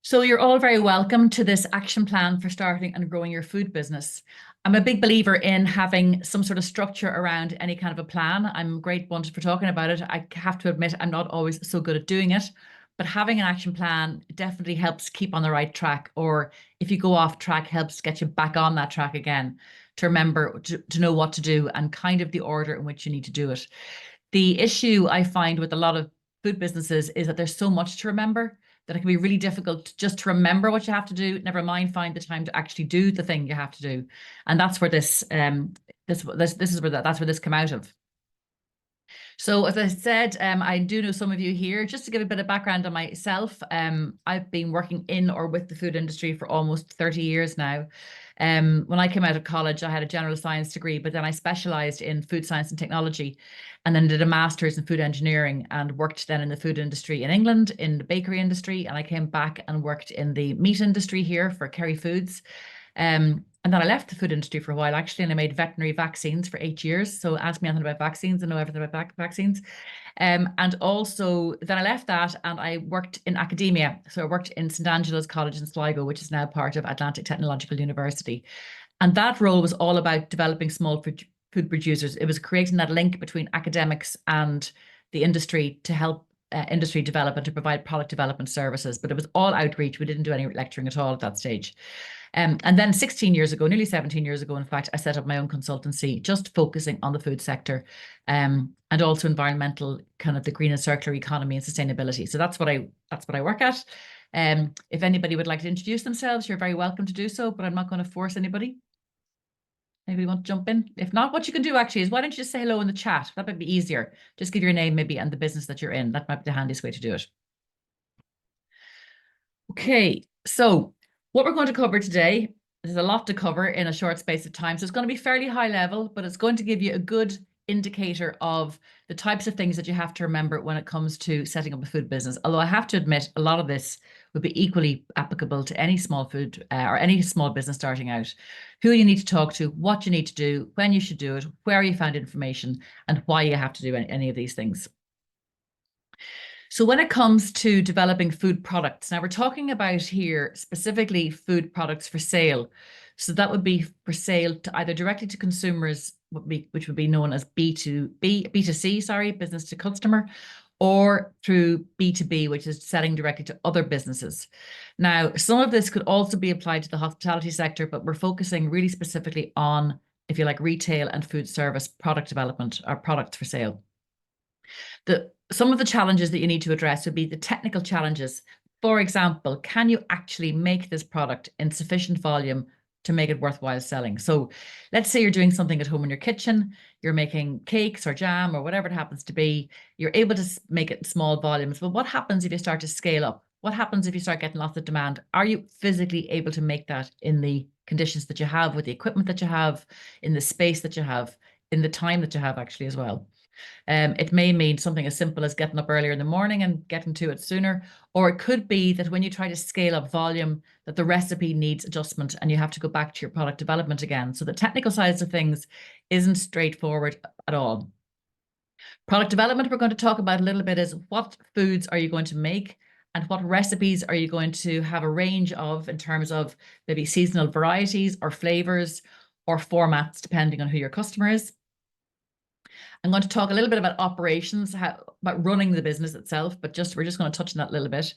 So you're all very welcome to this action plan for starting and growing your food business. I'm a big believer in having some sort of structure around any kind of a plan. I'm a great one for talking about it. I have to admit, I'm not always so good at doing it, but having an action plan definitely helps keep on the right track. Or if you go off track, helps get you back on that track again to remember to know what to do and kind of the order in which you need to do it. The issue I find with a lot of food businesses is that there's so much to remember that it can be really difficult just to remember what you have to do, never mind find the time to actually do the thing you have to do. And that's where this is where that's where this came out of. So as I said, I do know some of you here. Just to give a bit of background on myself, I've been working in or with the food industry for almost 30 years now. When I came out of college, I had a general science degree, but then I specialized in food science and technology, and then did a master's in food engineering and worked then in the food industry in England, in the bakery industry. And I came back and worked in the meat industry here for Kerry Foods. And then I left the food industry for a while, actually, and I made veterinary vaccines for 8 years. So ask me anything about vaccines, I know everything about vaccines. And also then I left that and I worked in academia. So I worked in St. Angela's College in Sligo, which is now part of Atlantic Technological University. And that role was all about developing small food producers. It was creating that link between academics and the industry to help industry develop and to provide product development services. But it was all outreach. We didn't do any lecturing at all at that stage. And then 16 years ago, nearly 17 years ago, in fact, I set up my own consultancy, just focusing on the food sector, and also environmental, kind of the green and circular economy and sustainability. So that's what I work at. If anybody would like to introduce themselves, you're very welcome to do so, but I'm not going to force anybody. Maybe you want to jump in. If not, what you can do actually is why don't you just say hello in the chat? That might be easier. Just give your name maybe and the business that you're in. That might be the handiest way to do it. Okay, so what we're going to cover today, there's a lot to cover in a short space of time. So it's going to be fairly high level, but it's going to give you a good indicator of the types of things that you have to remember when it comes to setting up a food business. Although I have to admit, a lot of this would be equally applicable to any small food or any small business starting out. Who you need to talk to, what you need to do, when you should do it, where you found information, and why you have to do any of these things. So when it comes to developing food products, now we're talking about here specifically food products for sale. So that would be for sale to either directly to consumers, which would be known as B2C, sorry, business to customer, or through B2B, which is selling directly to other businesses. Now, some of this could also be applied to the hospitality sector, but we're focusing really specifically on, if you like, retail and food service product development or products for sale. Some of the challenges that you need to address would be the technical challenges. For example, can you actually make this product in sufficient volume to make it worthwhile selling? So let's say you're doing something at home in your kitchen, you're making cakes or jam or whatever it happens to be, you're able to make it in small volumes. But what happens if you start to scale up? What happens if you start getting lots of demand? Are you physically able to make that in the conditions that you have, with the equipment that you have, in the space that you have, in the time that you have actually as well? It may mean something as simple as getting up earlier in the morning and getting to it sooner, or it could be that when you try to scale up volume, that the recipe needs adjustment and you have to go back to your product development again. So the technical sides of things isn't straightforward at all. Product development, we're going to talk about a little bit is what foods are you going to make and what recipes are you going to have a range of in terms of maybe seasonal varieties or flavors or formats, depending on who your customer is. I'm going to talk a little bit about operations, about running the business itself, but we're just going to touch on that a little bit.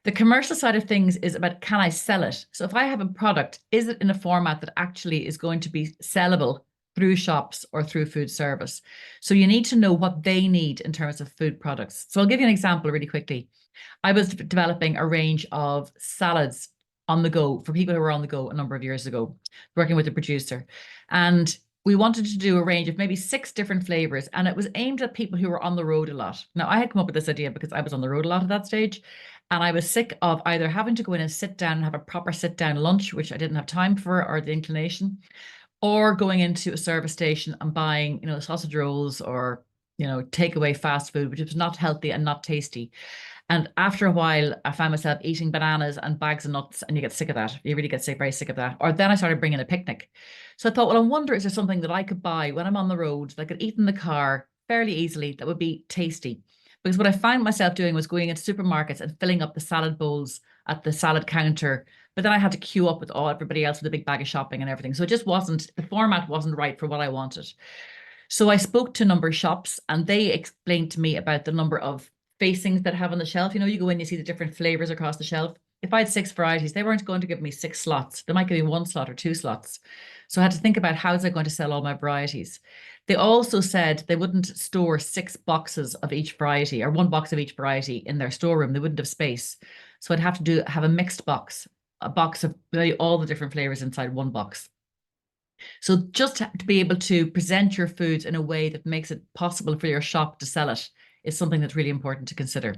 The commercial side of things is about, can I sell it? So if I have a product, is it in a format that actually is going to be sellable through shops or through food service? So you need to know what they need in terms of food products. So I'll give you an example really quickly. I was developing a range of salads on the go for people who were on the go a number of years ago, working with a producer. And we wanted to do a range of maybe 6 different flavors, and it was aimed at people who were on the road a lot. Now, I had come up with this idea because I was on the road a lot at that stage, and I was sick of either having to go in and sit down and have a proper sit down lunch, which I didn't have time for or the inclination, or going into a service station and buying, sausage rolls or, takeaway fast food, which was not healthy and not tasty. And after a while, I found myself eating bananas and bags of nuts, and you get sick of that. You really get very sick of that. Or then I started bringing a picnic. So I thought, well, I wonder, is there something that I could buy when I'm on the road that I could eat in the car fairly easily that would be tasty? Because what I found myself doing was going into supermarkets and filling up the salad bowls at the salad counter. But then I had to queue up with everybody else with a big bag of shopping and everything. So it just wasn't, the format wasn't right for what I wanted. So I spoke to a number of shops and they explained to me about the number of facings that have on the shelf. You know, you go in, you see the different flavors across the shelf. If I had 6 varieties, they weren't going to give me 6 slots. They might give me 1 slot or 2 slots. So I had to think about how is I going to sell all my varieties. They also said they wouldn't store 6 boxes of each variety or 1 box of each variety in their storeroom. They wouldn't have space. So I'd have to have a mixed box, a box of all the different flavors inside 1 box. So just to be able to present your foods in a way that makes it possible for your shop to sell it is something that's really important to consider.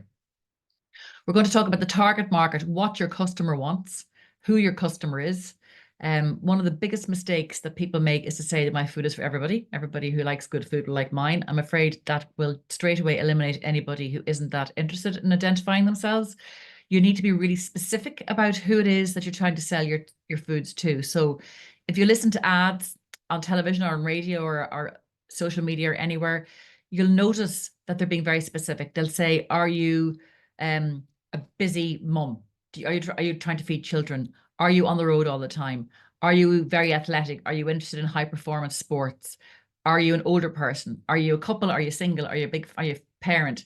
We're going to talk about the target market, what your customer wants, who your customer is. One of the biggest mistakes that people make is to say that my food is for everybody. Everybody who likes good food will like mine. I'm afraid that will straight away eliminate anybody who isn't that interested in identifying themselves. You need to be really specific about who it is that you're trying to sell your foods to. So if you listen to ads on television or on radio or social media or anywhere, you'll notice that they're being very specific. They'll say, are you a busy mum? Are you trying to feed children? Are you on the road all the time? Are you very athletic? Are you interested in high performance sports? Are you an older person? Are you a couple? Are you single? Are you a parent?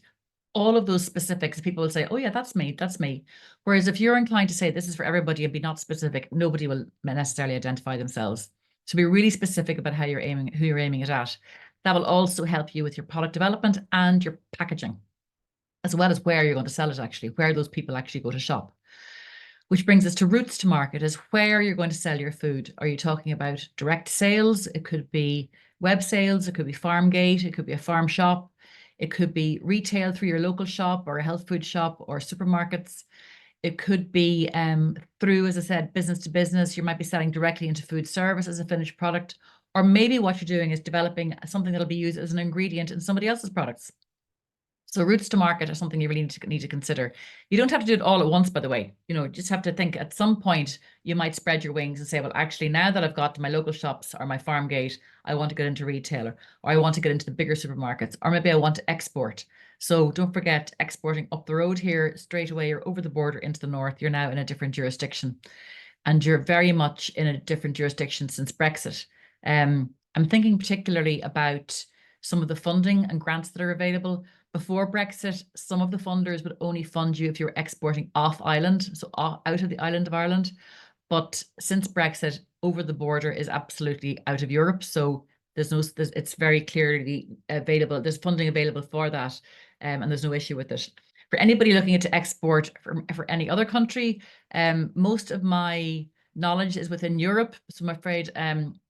All of those specifics, people will say, oh yeah, that's me, that's me. Whereas if you're inclined to say this is for everybody and be not specific, nobody will necessarily identify themselves. So be really specific about how you're aiming, who you're aiming it at. That will also help you with your product development and your packaging, as well as where you're going to sell it actually, where those people actually go to shop. Which brings us to routes to market, is where you're going to sell your food. Are you talking about direct sales? It could be web sales, it could be farm gate, it could be a farm shop, it could be retail through your local shop or a health food shop or supermarkets. It could be through, as I said, business to business. You might be selling directly into food service as a finished product. Or maybe what you're doing is developing something that'll be used as an ingredient in somebody else's products. So routes to market are something you really need to consider. You don't have to do it all at once, by the way. You know, just have to think at some point you might spread your wings and say, well, actually, now that I've got my local shops or my farm gate, I want to get into retailer, or I want to get into the bigger supermarkets, or maybe I want to export. So don't forget exporting up the road here straight away or over the border into the north. You're now in a different jurisdiction, and you're very much in a different jurisdiction since Brexit. I'm thinking particularly about some of the funding and grants that are available. Before Brexit, some of the funders would only fund you if you were exporting off island, so out of the island of Ireland. But since Brexit, over the border is absolutely out of Europe. So it's very clearly available. There's funding available for that, and there's no issue with it. For anybody looking to export for any other country, most of my knowledge is within Europe. So I'm afraid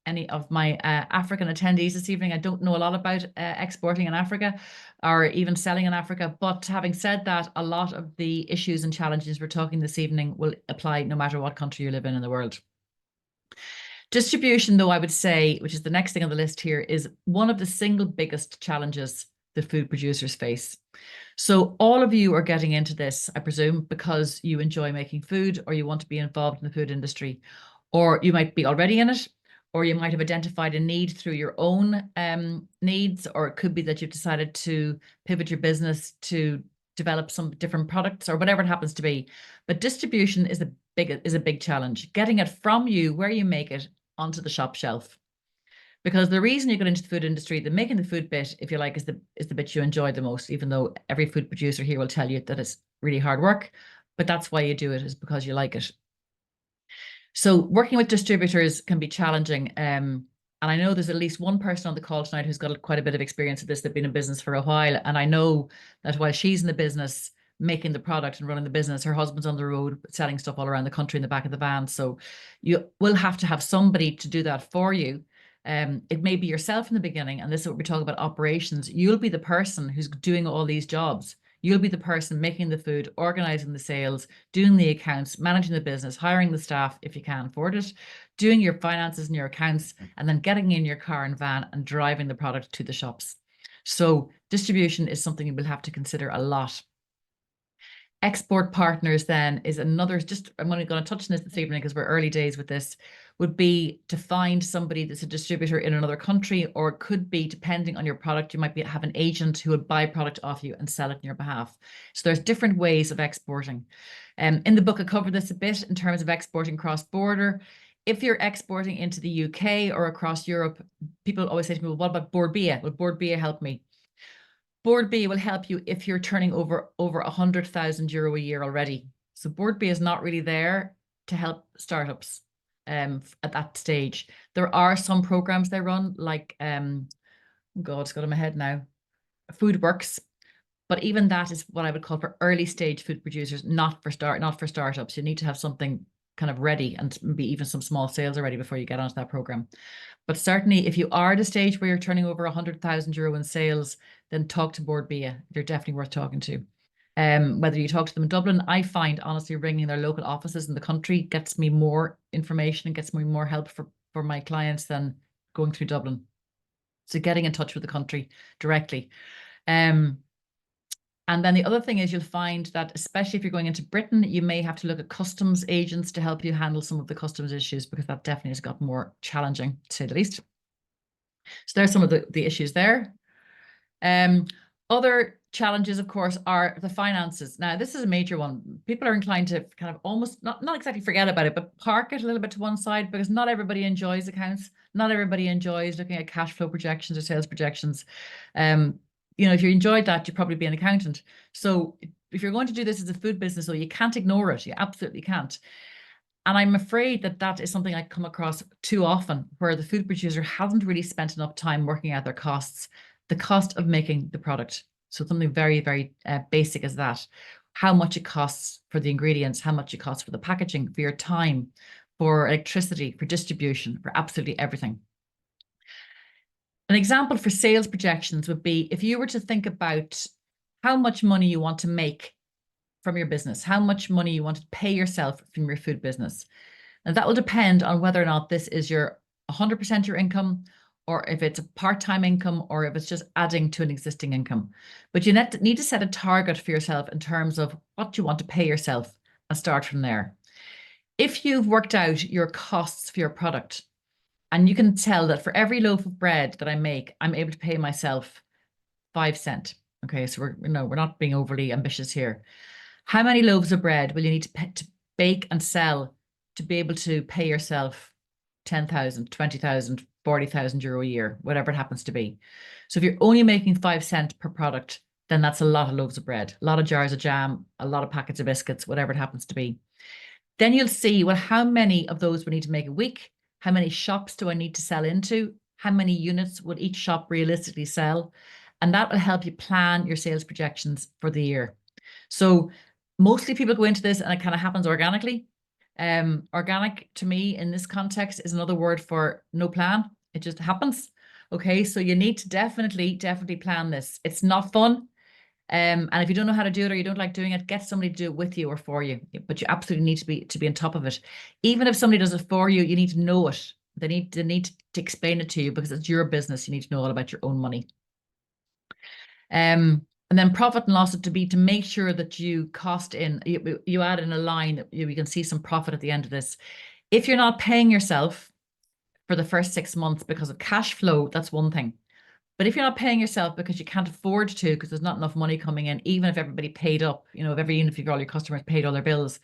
any of my African attendees this evening, I don't know a lot about exporting in Africa or even selling in Africa. But having said that, a lot of the issues and challenges we're talking this evening will apply no matter what country you live in the world. Distribution, though, I would say, which is the next thing on the list here, is one of the single biggest challenges the food producers face. So all of you are getting into this, I presume, because you enjoy making food or you want to be involved in the food industry, or you might be already in it, or you might have identified a need through your own needs, or it could be that you've decided to pivot your business to develop some different products or whatever it happens to be. But distribution is a big challenge. Getting it from you, where you make it, onto the shop shelf. Because the reason you got into the food industry, the making the food bit, if you like, is the bit you enjoy the most, even though every food producer here will tell you that it's really hard work, but that's why you do it, is because you like it. So working with distributors can be challenging. And I know there's at least one person on the call tonight who's got quite a bit of experience with this. They've been in business for a while. And I know that while she's in the business, making the product and running the business, her husband's on the road selling stuff all around the country in the back of the van. So you will have to have somebody to do that for you. It may be yourself in the beginning, and this is what we're talking about operations. You'll be the person who's doing all these jobs. You'll be the person making the food, organizing the sales, doing the accounts, managing the business, hiring the staff if you can afford it, doing your finances and your accounts, and then getting in your car and van and driving the product to the shops. So distribution is something you will have to consider a lot. Export partners then is another, just I'm only going to touch on this evening because we're early days with this, would be to find somebody that's a distributor in another country, or it could be, depending on your product, you might have an agent who would buy product off you and sell it on your behalf. So there's different ways of exporting. In the book, I cover this a bit in terms of exporting cross-border. If you're exporting into the UK or across Europe, people always say to me, well, what about Board Bia? Will Board Bia help me? Board B will help you if you're turning over 100,000 euro a year already. So Board B is not really there to help startups at that stage. There are some programs they run, like oh God, it's got in my head now, FoodWorks. But even that is what I would call for early stage food producers, not for startups. You need to have something kind of ready, and maybe even some small sales already before you get onto that program. But certainly, if you are at a stage where you're turning over 100,000 euro in sales, then talk to Board Bia. They're definitely worth talking to. Whether you talk to them in Dublin, I find honestly ringing their local offices in the country gets me more information and gets me more help for my clients than going through Dublin. So getting in touch with the country directly. And then the other thing is, you'll find that, especially if you're going into Britain, you may have to look at customs agents to help you handle some of the customs issues, because that definitely has got more challenging, to say the least. So there's some of the issues there. Other challenges, of course, are the finances. Now, this is a major one. People are inclined to kind of almost not exactly forget about it, but park it a little bit to one side, because not everybody enjoys accounts. Not everybody enjoys looking at cash flow projections or sales projections. If you enjoyed that, you'd probably be an accountant. So if you're going to do this as a food business, so you can't ignore it. You absolutely can't. And I'm afraid that that is something I come across too often, where the food producer hasn't really spent enough time working out their costs, the cost of making the product. So something very, very basic as that. How much it costs for the ingredients, how much it costs for the packaging, for your time, for electricity, for distribution, for absolutely everything. An example for sales projections would be if you were to think about how much money you want to make from your business, how much money you want to pay yourself from your food business. And that will depend on whether or not this is your 100% your income, or if it's a part-time income, or if it's just adding to an existing income. But you need to set a target for yourself in terms of what you want to pay yourself and start from there. If you've worked out your costs for your product, and you can tell that for every loaf of bread that I make, I'm able to pay myself 5 cents. Okay, so we're not being overly ambitious here. How many loaves of bread will you need to bake and sell to be able to pay yourself 10,000, 20,000, 40,000 euro a year, whatever it happens to be? So if you're only making 5 cents per product, then that's a lot of loaves of bread, a lot of jars of jam, a lot of packets of biscuits, whatever it happens to be. Then you'll see, well, how many of those we need to make a week? How many shops do I need to sell into? How many units would each shop realistically sell? And that will help you plan your sales projections for the year. So mostly people go into this and it kind of happens organically. Organic to me in this context is another word for no plan. It just happens. Okay, so you need to definitely plan this. It's not fun. And if you don't know how to do it, or you don't like doing it, get somebody to do it with you or for you. But you absolutely need to be on top of it. Even if somebody does it for you, you need to know it. They need to explain it to you, because it's your business. You need to know all about your own money. And then profit and loss to make sure that you cost in, you add in a line that you can see some profit at the end of this. If you're not paying yourself for the first 6 months because of cash flow, that's one thing. But if you're not paying yourself because you can't afford to, because there's not enough money coming in, even if everybody paid up, even if all your customers paid all their bills,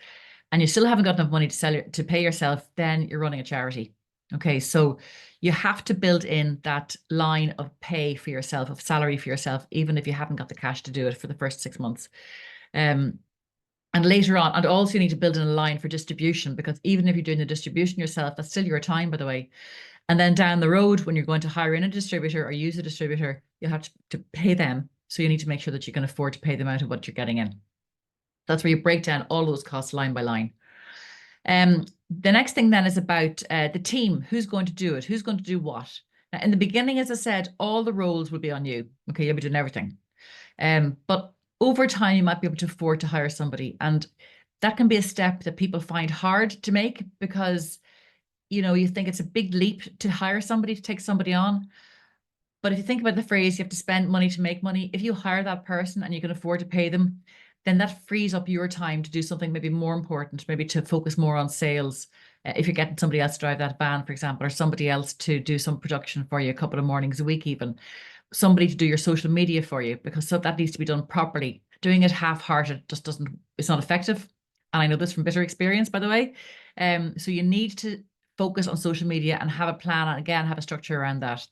and you still haven't got enough money to pay yourself, then you're running a charity. Okay, so you have to build in that line of pay for yourself, of salary for yourself, even if you haven't got the cash to do it for the first 6 months. And later on, and also you need to build in a line for distribution, because even if you're doing the distribution yourself, that's still your time, by the way. And then down the road, when you're going to hire in a distributor or use a distributor, you have to pay them. So you need to make sure that you can afford to pay them out of what you're getting in. That's where you break down all those costs line by line. The next thing then is about the team. Who's going to do it? Who's going to do what? Now, in the beginning, as I said, all the roles will be on you. Okay, you'll be doing everything. But over time, you might be able to afford to hire somebody. And that can be a step that people find hard to make, because you think it's a big leap to hire somebody, to take somebody on. But if you think about the phrase, you have to spend money to make money. If you hire that person and you can afford to pay them, then that frees up your time to do something maybe more important, maybe to focus more on sales. If you're getting somebody else to drive that van, for example, or somebody else to do some production for you a couple of mornings a week, even somebody to do your social media for you, because so that needs to be done properly. Doing it half-hearted just doesn't, it's not effective. And I know this from bitter experience, by the way. So you need to focus on social media and have a plan, and again, have a structure around that.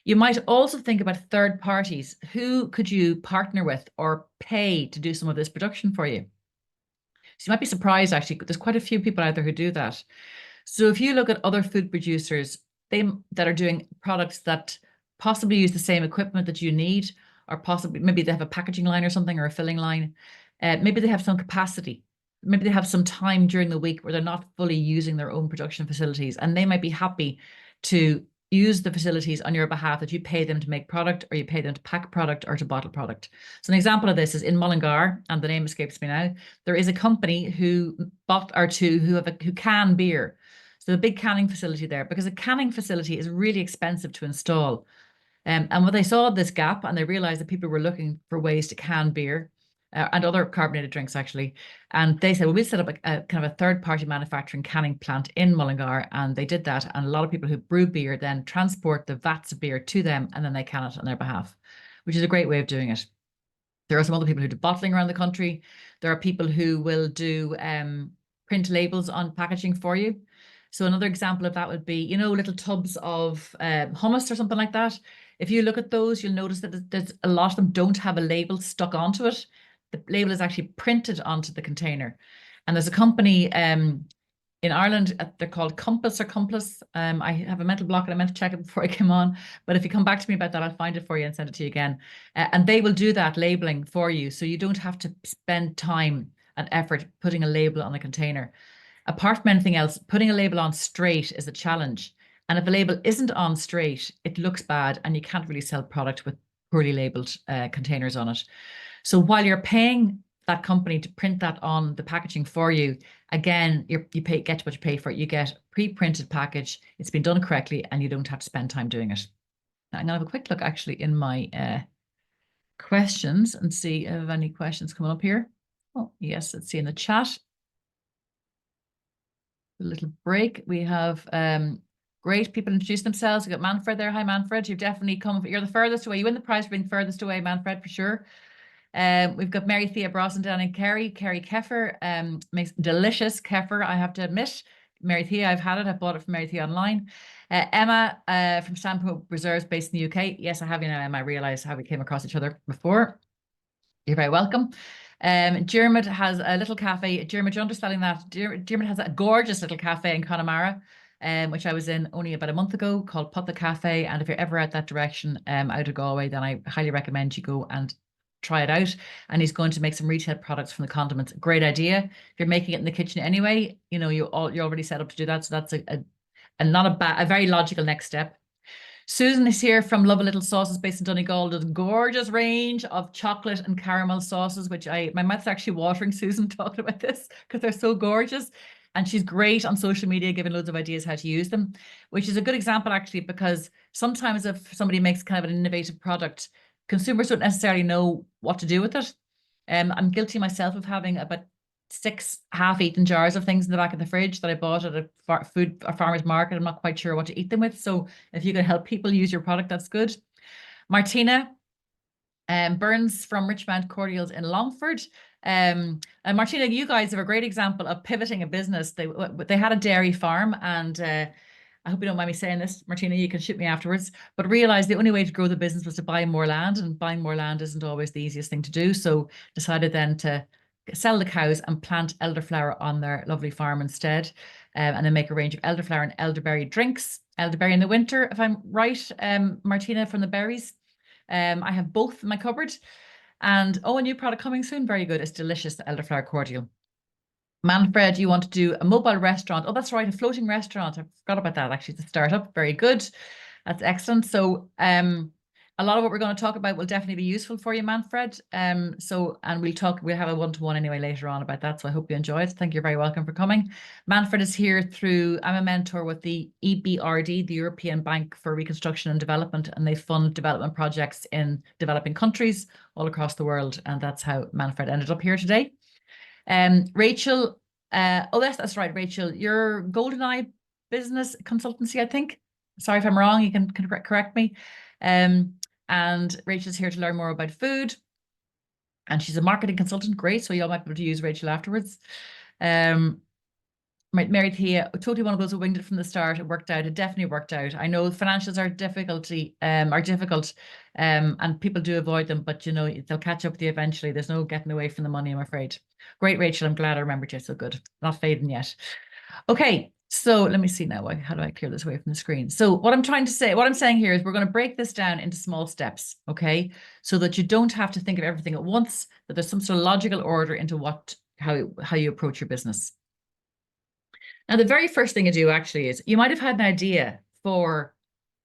You might also think about third parties. Who could you partner with or pay to do some of this production for you? So you might be surprised, actually, there's quite a few people out there who do that. So if you look at other food producers, they that are doing products that possibly use the same equipment that you need, or possibly maybe they have a packaging line or something, or a filling line. Maybe they have some capacity. Maybe they have some time during the week where they're not fully using their own production facilities, and they might be happy to use the facilities on your behalf, that you pay them to make product, or you pay them to pack product, or to bottle product. So an example of this is in Mullingar, and the name escapes me now. There is a company who who can beer. So a big canning facility there, because a canning facility is really expensive to install. And when they saw this gap and they realized that people were looking for ways to can beer, and other carbonated drinks, actually. And they said, well, we'll set up a kind of a third party manufacturing canning plant in Mullingar. And they did that. And a lot of people who brew beer then transport the vats of beer to them, and then they can it on their behalf, which is a great way of doing it. There are some other people who do bottling around the country. There are people who will do print labels on packaging for you. So another example of that would be, little tubs of hummus or something like that. If you look at those, you'll notice that there's a lot of them don't have a label stuck onto it. The label is actually printed onto the container. And there's a company in Ireland, they're called Compass or Compass. I have a mental block and I meant to check it before I came on. But if you come back to me about that, I'll find it for you and send it to you again. And they will do that labeling for you. So you don't have to spend time and effort putting a label on a container. Apart from anything else, putting a label on straight is a challenge. And if a label isn't on straight, it looks bad, and you can't really sell product with poorly labeled containers on it. So while you're paying that company to print that on the packaging for you, again, get what you pay for it. You get pre-printed package. It's been done correctly, and you don't have to spend time doing it. Now, I'm going to have a quick look actually in my questions and see if any questions coming up here. Oh, yes, let's see in the chat. A little break. We have great people introduce themselves. We've got Manfred there. Hi, Manfred. You've definitely come. You're the furthest away. You win the prize for being furthest away, Manfred, for sure. We've got Mary Thea Brosnan down in Kerry Kefir. Makes delicious kefir, I have to admit. Mary Thea, I've had it. I bought it from Mary Thea online. Emma from Stampo Reserves, based in the UK. Yes, I have, Emma. I realised how we came across each other before. You're very welcome. Dermot has a little cafe. Dermot, you're understanding that? Dermot has a gorgeous little cafe in Connemara, which I was in only about a month ago, called Put the Cafe. And if you're ever out that direction, out of Galway, then I highly recommend you go and try it out. And he's going to make some retail products from the condiments. Great idea. If you're making it in the kitchen anyway, you're already set up to do that. So that's a very logical next step. Susan is here from Love a Little Sauces, based in Donegal. There's a gorgeous range of chocolate and caramel sauces, which my mouth's actually watering, Susan, talking about this, because they're so gorgeous. And she's great on social media, giving loads of ideas how to use them, which is a good example, actually, because sometimes if somebody makes kind of an innovative product, consumers don't necessarily know what to do with it. I'm guilty myself of having about 6 half-eaten jars of things in the back of the fridge that I bought at a farmer's market. I'm not quite sure what to eat them with. So if you can help people use your product, that's good. Martina Burns from Richmond Cordials in Longford. And Martina, you guys have a great example of pivoting a business. They had a dairy farm, and I hope you don't mind me saying this, Martina, you can shoot me afterwards, but realized the only way to grow the business was to buy more land, and buying more land isn't always the easiest thing to do. So decided then to sell the cows and plant elderflower on their lovely farm instead, and then make a range of elderflower and elderberry drinks. Elderberry in the winter, if I'm right, Martina, from the berries. I have both in my cupboard. And a new product coming soon. Very good. It's delicious, the elderflower cordial. Manfred, you want to do a mobile restaurant. Oh, that's right, a floating restaurant. I forgot about that, actually. It's a startup. Very good. That's excellent. So a a lot of what we're going to talk about will definitely be useful for you, Manfred. And we'll have a one-to-one anyway later on about that. So I hope you enjoy it. Thank you, very welcome for coming. Manfred is here I'm a mentor with the EBRD, the European Bank for Reconstruction and Development, and they fund development projects in developing countries all across the world. And that's how Manfred ended up here today. Rachel, that's right, Rachel, your GoldenEye business consultancy, I think. Sorry if I'm wrong, you can correct me. And Rachel's here to learn more about food. And she's a marketing consultant. Great. So you all might be able to use Rachel afterwards. Mary Thea, totally one of those who winged it from the start. It worked out. It definitely worked out. I know financials are difficult, and people do avoid them, but you know, they'll catch up with you eventually. There's no getting away from the money, I'm afraid. Great, Rachel. I'm glad I remembered you. So good. Not fading yet. Okay. So let me see now. How do I clear this away from the screen? So what I'm saying here is we're going to break this down into small steps, okay? So that you don't have to think of everything at once, that there's some sort of logical order into how you approach your business. Now, the very first thing you do actually is you might have had an idea for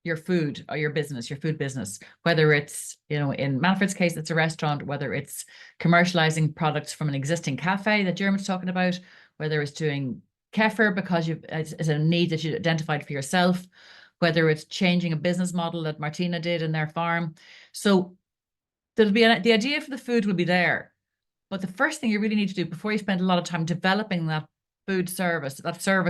your food or your business, your food business, whether it's, you know, in Manfred's case, it's a restaurant, whether it's commercializing products from an existing cafe that Jeremy's talking about, whether it's doing kefir because it's a need that you identified for yourself, whether it's changing a business model that Martina did in their farm. So the idea for the food will be there. But the first thing you really need to do before you spend a lot of time developing that service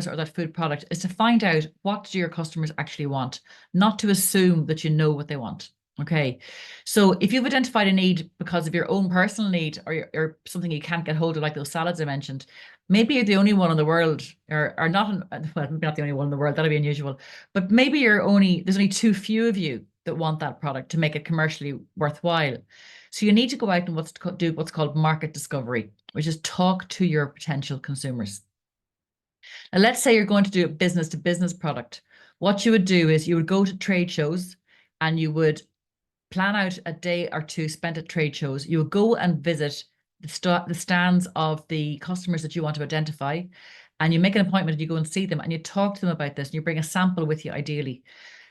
or that food product is to find out what do your customers actually want, not to assume that you know what they want. Okay. So if you've identified a need because of your own personal need or something you can't get hold of, like those salads I mentioned, maybe you're the only one in the world or not, well, maybe not the only one in the world, that'd be unusual, but maybe there's only too few of you that want that product to make it commercially worthwhile. So you need to go out and do what's called market discovery, which is talk to your potential consumers. Now, let's say you're going to do a business to business product. What you would do is you would go to trade shows and you would plan out a day or two spent at trade shows. You would go and visit the stands of the customers that you want to identify, and you make an appointment and you go and see them and you talk to them about this and you bring a sample with you, ideally.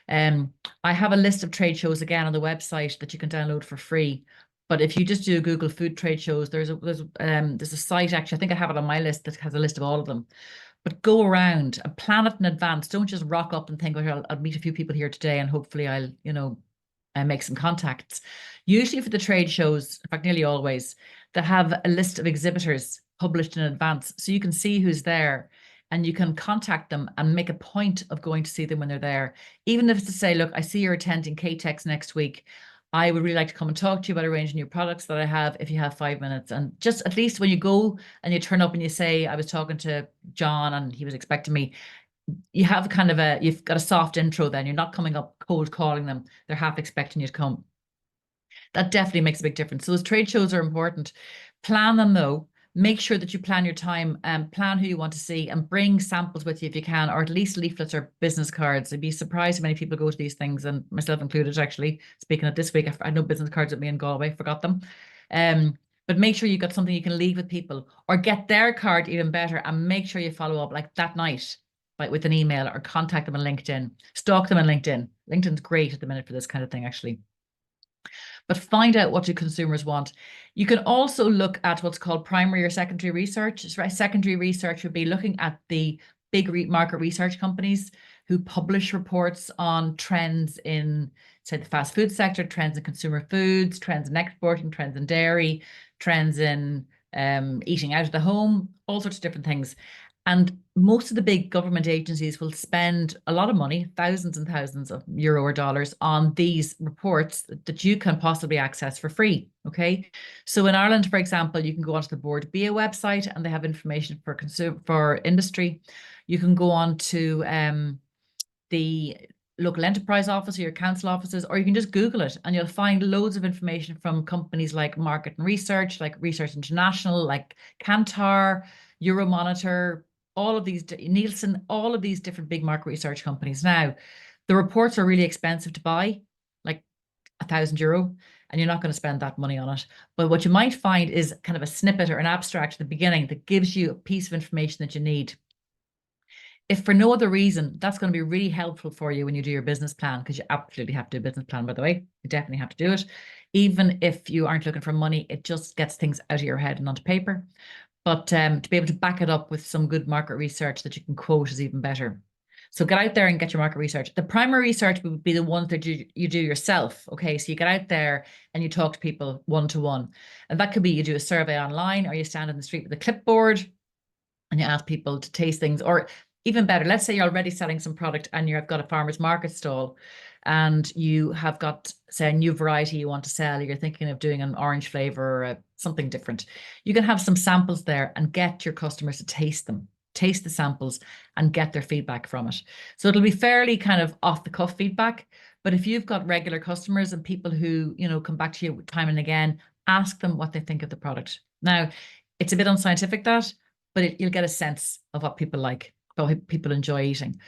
I have a list of trade shows again on the website that you can download for free. But if you just do Google food trade shows, there's a site, actually, I think I have it on my list, that has a list of all of them. But go around and plan it in advance. Don't just rock up and think, oh, I'll meet a few people here today and hopefully I'll, make some contacts. Usually for the trade shows, in fact, nearly always, they have a list of exhibitors published in advance. So you can see who's there and you can contact them and make a point of going to see them when they're there. Even if it's to say, look, I see you're attending KTEX next week. I would really like to come and talk to you about arranging new products that I have if you have 5 minutes. And just at least when you go and you turn up and you say, I was talking to John and he was expecting me, you've got a soft intro then. You're not coming up cold calling them. They're half expecting you to come. That definitely makes a big difference. So those trade shows are important. Plan them though. Make sure that you plan your time and plan who you want to see and bring samples with you if you can, or at least leaflets or business cards. I'd be surprised if many people go to these things, and myself included, actually. Speaking of this week, I had no business cards with me in Galway, forgot them. But make sure you've got something you can leave with people, or get their card even better, and make sure you follow up like that night with an email, or contact them on LinkedIn. Stalk them on LinkedIn. LinkedIn's great at the minute for this kind of thing, actually. But find out what do consumers want. You can also look at what's called primary or secondary research. Secondary research would be looking at the big market research companies who publish reports on trends in, say, the fast food sector, trends in consumer foods, trends in exporting, trends in dairy, trends in eating out of the home, all sorts of different things. And most of the big government agencies will spend a lot of money, thousands and thousands of euro or dollars, on these reports that you can possibly access for free. Okay. So in Ireland, for example, you can go onto the Board BA website and they have information for industry. You can go on to the local enterprise office or your council offices, or you can just Google it and you'll find loads of information from companies like Market and Research, like Research International, like Kantar, Euromonitor, all of these, Nielsen, all of these different big market research companies. Now, the reports are really expensive to buy, like €1,000, and you're not going to spend that money on it. But what you might find is kind of a snippet or an abstract at the beginning that gives you a piece of information that you need. If for no other reason, that's going to be really helpful for you when you do your business plan, because you absolutely have to do a business plan, by the way. You definitely have to do it. Even if you aren't looking for money, it just gets things out of your head and onto paper. But to be able to back it up with some good market research that you can quote is even better. So get out there and get your market research. The primary research would be the ones that you do yourself. Okay, so you get out there and you talk to people one to one. And that could be you do a survey online, or you stand in the street with a clipboard and you ask people to taste things. Or even better, let's say you're already selling some product and you've got a farmer's market stall and you have got, say, a new variety you want to sell. You're thinking of doing an orange flavor or something different. You can have some samples there and get your customers to taste them, taste the samples and get their feedback from it. So it'll be fairly kind of off the cuff feedback. But if you've got regular customers and people who, come back to you time and again, ask them what they think of the product. Now, it's a bit unscientific, that, but you'll get a sense of what people like, what people enjoy eating.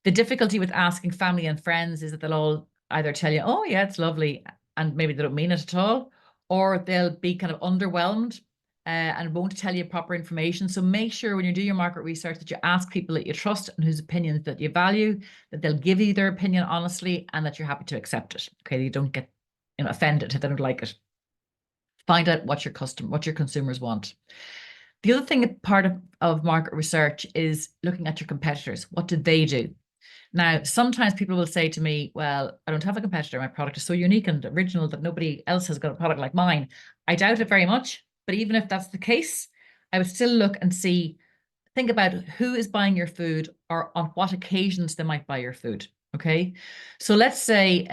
The difficulty with asking family and friends is that they'll all either tell you, oh yeah, it's lovely, and maybe they don't mean it at all, or they'll be kind of underwhelmed and won't tell you proper information. So make sure when you do your market research that you ask people that you trust and whose opinions that you value, that they'll give you their opinion honestly and that you're happy to accept it. Okay, you don't get offended if they don't like it. Find out what your consumers want. The other thing, part of market research, is looking at your competitors. What do they do? Now, sometimes people will say to me, well, I don't have a competitor. My product is so unique and original that nobody else has got a product like mine. I doubt it very much. But even if that's the case, I would still look and think about who is buying your food or on what occasions they might buy your food. Okay. So let's say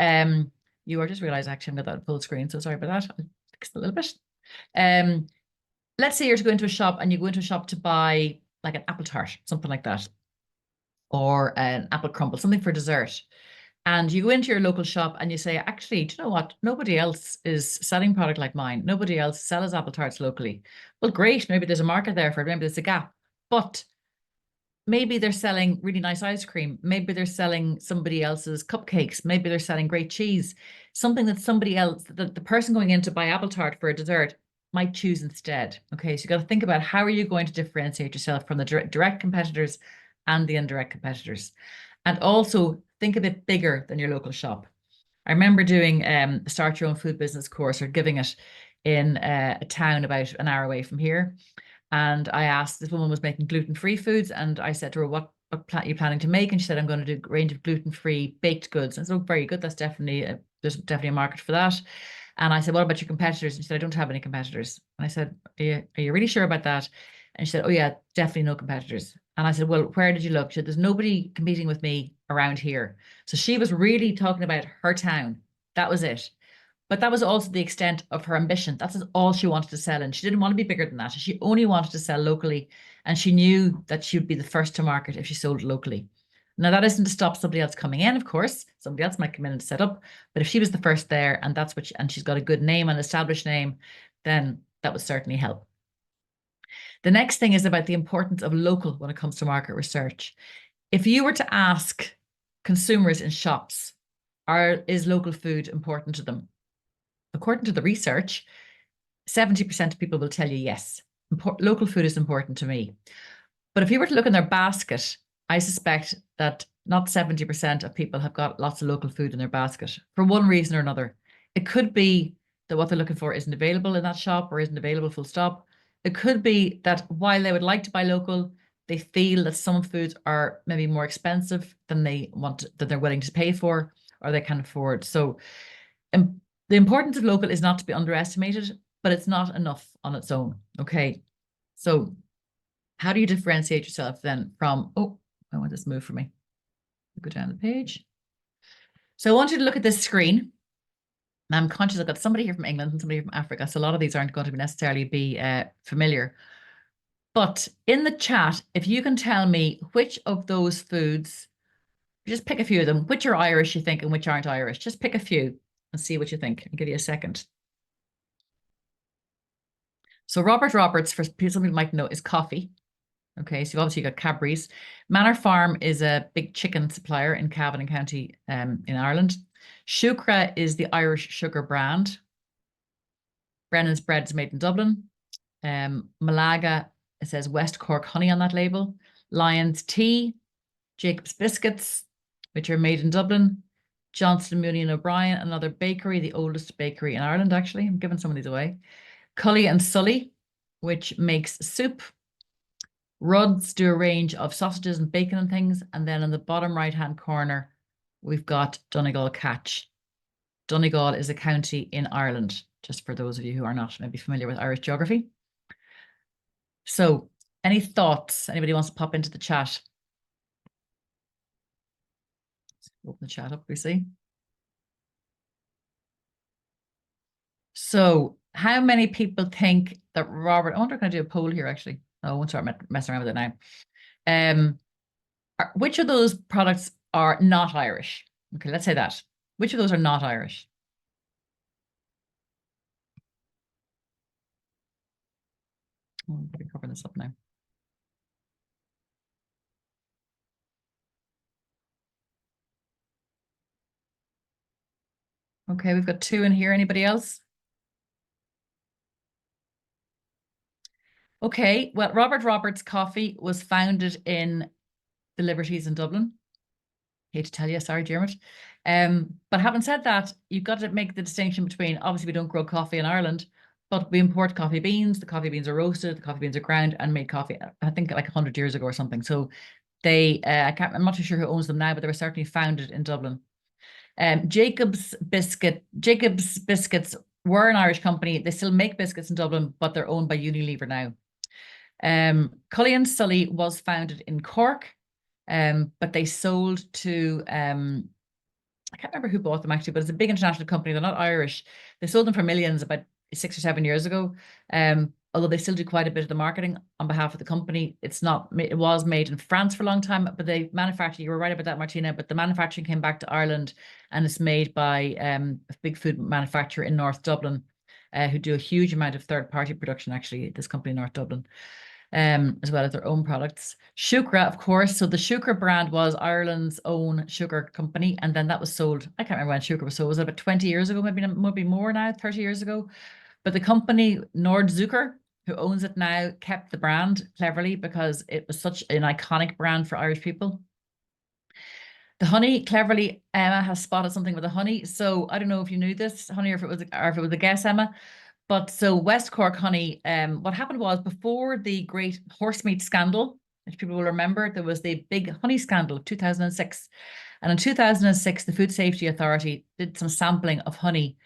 you are just realized actually I'm got that full screen. So sorry about that. I'll fix it a little bit. Let's say you're to go into a shop and you go into a shop to buy like an apple tart, something like that, or an apple crumble, something for dessert. And you go into your local shop and you say, actually, do you know what? Nobody else is selling product like mine. Nobody else sells apple tarts locally. Well, great. Maybe there's a market there for it. Maybe there's a gap. But maybe they're selling really nice ice cream. Maybe they're selling somebody else's cupcakes. Maybe they're selling great cheese. Something that somebody else, the person going in to buy apple tart for a dessert, might choose instead. Okay, so you got to think about how are you going to differentiate yourself from the direct competitors and the indirect competitors. And also think a bit bigger than your local shop. I remember doing Start Your Own Food Business course, or giving it in a town about an hour away from here. And I asked, this woman was making gluten-free foods, and I said to her, what are you planning to make? And she said, I'm going to do a range of gluten-free baked goods. And so, very good. That's definitely, there's definitely a market for that. And I said, what about your competitors? And she said, I don't have any competitors. And I said, are you really sure about that? And she said, oh yeah, definitely no competitors. And I said, well, where did you look? She said, there's nobody competing with me around here. So she was really talking about her town. That was it. But that was also the extent of her ambition. That's all she wanted to sell. And she didn't want to be bigger than that. She only wanted to sell locally. And she knew that she would be the first to market if she sold locally. Now, that isn't to stop somebody else coming in, of course. Somebody else might come in and set up. But if she was the first there and and she's got a good name, an established name, then that would certainly help. The next thing is about the importance of local when it comes to market research. If you were to ask consumers in shops, is local food important to them? According to the research, 70% of people will tell you yes, local food is important to me. But if you were to look in their basket, I suspect that not 70% of people have got lots of local food in their basket for one reason or another. It could be that what they're looking for isn't available in that shop or isn't available full stop. It could be that while they would like to buy local, they feel that some foods are maybe more expensive than they're willing to pay for or they can afford. So the importance of local is not to be underestimated, but it's not enough on its own. Okay. So how do you differentiate yourself then from, oh, I want this to move for me. Go down the page. So I want you to look at this screen. I'm conscious I've got somebody here from England and somebody from Africa. So a lot of these aren't going to necessarily be familiar. But in the chat, if you can tell me which of those foods, just pick a few of them, which are Irish you think and which aren't Irish. Just pick a few and see what you think. I'll give you a second. So Robert Roberts, for some people might know, is coffee. Okay, so obviously you got Cadbury's. Manor Farm is a big chicken supplier in Cavan County in Ireland. Shukra is the Irish sugar brand. Brennan's bread is made in Dublin. Malaga, it says West Cork honey on that label. Lyons Tea, Jacob's Biscuits, which are made in Dublin, Johnson, Mooney and O'Brien, another bakery, the oldest bakery in Ireland, actually. I'm giving some of these away. Cully and Sully, which makes soup. Rudd's do a range of sausages and bacon and things. And then in the bottom right-hand corner, we've got Donegal Catch. Donegal is a county in Ireland, just for those of you who are not maybe familiar with Irish geography. So, any thoughts? Anybody wants to pop into the chat? Open the chat up, we see. So, how many people think that Robert? I wonder if I can do a poll here actually. Oh, I won't start messing around with it now. Which of those products are not Irish? Okay, let's say that. Which of those are not Irish? I'm going to cover this up now. Okay, we've got 2 in here. Anybody else? Okay, well, Robert Roberts Coffee was founded in the Liberties in Dublin. Hate to tell you, sorry, Dermot. But having said that, you've got to make the distinction between, obviously we don't grow coffee in Ireland, but we import coffee beans. The coffee beans are roasted, the coffee beans are ground and made coffee, I think like 100 years ago or something. So they, I'm not too sure who owns them now, but they were certainly founded in Dublin. Jacob's Biscuits were an Irish company. They still make biscuits in Dublin, but they're owned by Unilever now. Cully and Sully was founded in Cork, but they sold to I can't remember who bought them actually, but it's a big international company. They're not Irish. They sold them for millions about 6 or 7 years ago. Although they still do quite a bit of the marketing on behalf of the company. It's not, it was made in France for a long time, but they manufacture, you were right about that, Martina, but the manufacturing came back to Ireland and it's made by a big food manufacturer in North Dublin, who do a huge amount of third-party production, actually, this company in North Dublin. As well as their own products. Shukra, of course. So the Shukra brand was Ireland's own sugar company. And then that was sold, I can't remember when Shukra was sold. Was it about 20 years ago? Maybe more now, 30 years ago. But the company, Nordzucker, who owns it now, kept the brand cleverly because it was such an iconic brand for Irish people. The honey, cleverly, Emma has spotted something with the honey. So I don't know if you knew this, honey, or if it was a guess, Emma. But so West Cork honey, what happened was before the great horse meat scandal, which people will remember, there was the big honey scandal of 2006. And in 2006, the Food Safety Authority did some sampling of honey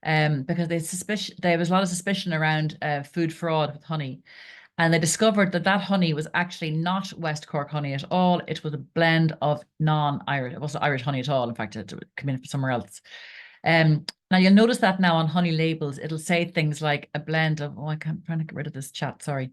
because there was a lot of suspicion around food fraud with honey. And they discovered that that honey was actually not West Cork honey at all. It was a blend of non-Irish, it wasn't Irish honey at all. In fact, it came in from somewhere else. Now you'll notice that now on honey labels, it'll say things like a blend of, I'm trying to get rid of this chat, sorry.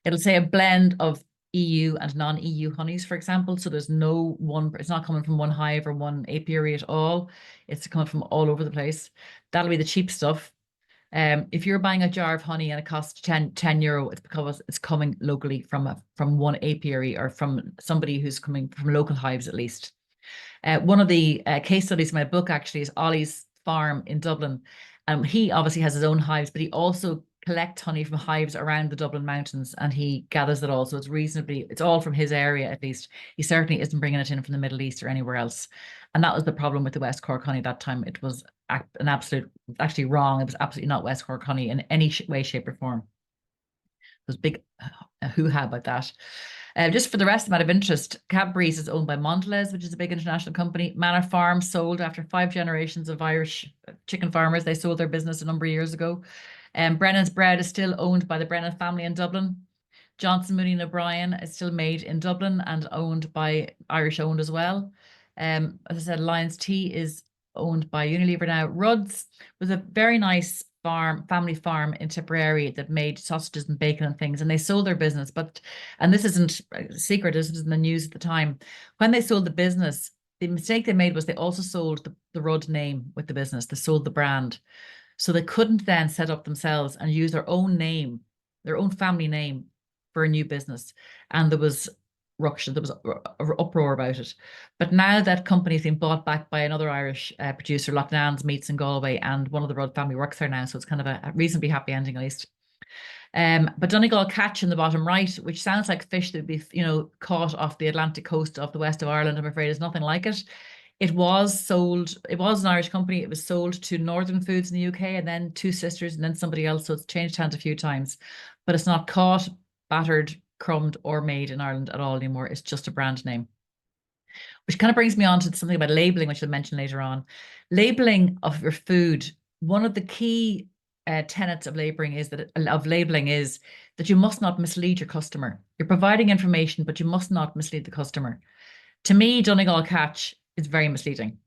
It'll say a blend of EU and non-EU honeys, for example. So there's no one, it's not coming from one hive or one apiary at all. It's coming from all over the place. That'll be the cheap stuff. If you're buying a jar of honey and it costs 10 euro, it's because it's coming locally from one apiary or from somebody who's coming from local hives at least. One of the case studies in my book actually is Ollie's farm in Dublin. He obviously has his own hives, but he also collects honey from hives around the Dublin mountains and he gathers it all. So it's all from his area at least. He certainly isn't bringing it in from the Middle East or anywhere else. And that was the problem with the West Cork honey that time. It was actually wrong. It was absolutely not West Cork honey in any way, shape or form. There's big hoo-ha about that. Just for the rest out of interest, Cadbury's is owned by Mondelez, which is a big international company. Manor Farm sold after 5 generations of Irish chicken farmers. They sold their business a number of years ago. Brennan's Bread is still owned by the Brennan family in Dublin. Johnson, Mooney and O'Brien is still made in Dublin and owned by Irish owned as well. As I said, Lyons Tea is owned by Unilever now. Rudd's was a very nice family farm in Tipperary that made sausages and bacon and things, and they sold their business. And this isn't a secret, this was in the news at the time. When they sold the business, the mistake they made was they also sold the Rudd name with the business. They sold the brand. So they couldn't then set up themselves and use their own name, their own family name for a new business. And there was ruction, there was uproar about it. But now that company's been bought back by another Irish producer, Loughnane's Meats in Galway, and one of the Rudd family works there now. So it's kind of a reasonably happy ending at least. But Donegal catch in the bottom right, which sounds like fish that would be, caught off the Atlantic coast of the west of Ireland, I'm afraid is nothing like it. It was an Irish company. It was sold to Northern Foods in the UK and then Two Sisters and then somebody else. So it's changed hands a few times, but it's not caught, battered, crumbed, or made in Ireland at all anymore. It's just a brand name. Which kind of brings me on to something about labeling, which I'll mention later on. Labeling of your food, one of the key tenets of labeling is that you must not mislead your customer. You're providing information, but you must not mislead the customer. To me, Donegal Catch is very misleading.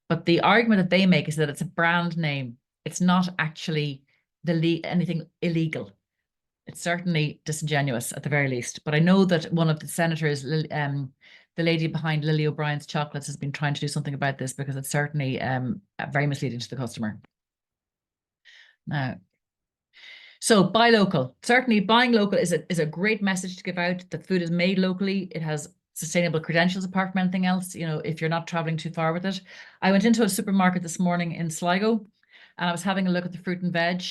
But the argument that they make is that it's a brand name. It's not actually anything illegal. It's certainly disingenuous at the very least. But I know that one of the senators, the lady behind Lily O'Brien's chocolates, has been trying to do something about this because it's certainly very misleading to the customer. Now, so buy local. Certainly buying local is a great message to give out. The food is made locally. It has sustainable credentials apart from anything else, if you're not traveling too far with it. I went into a supermarket this morning in Sligo and I was having a look at the fruit and veg,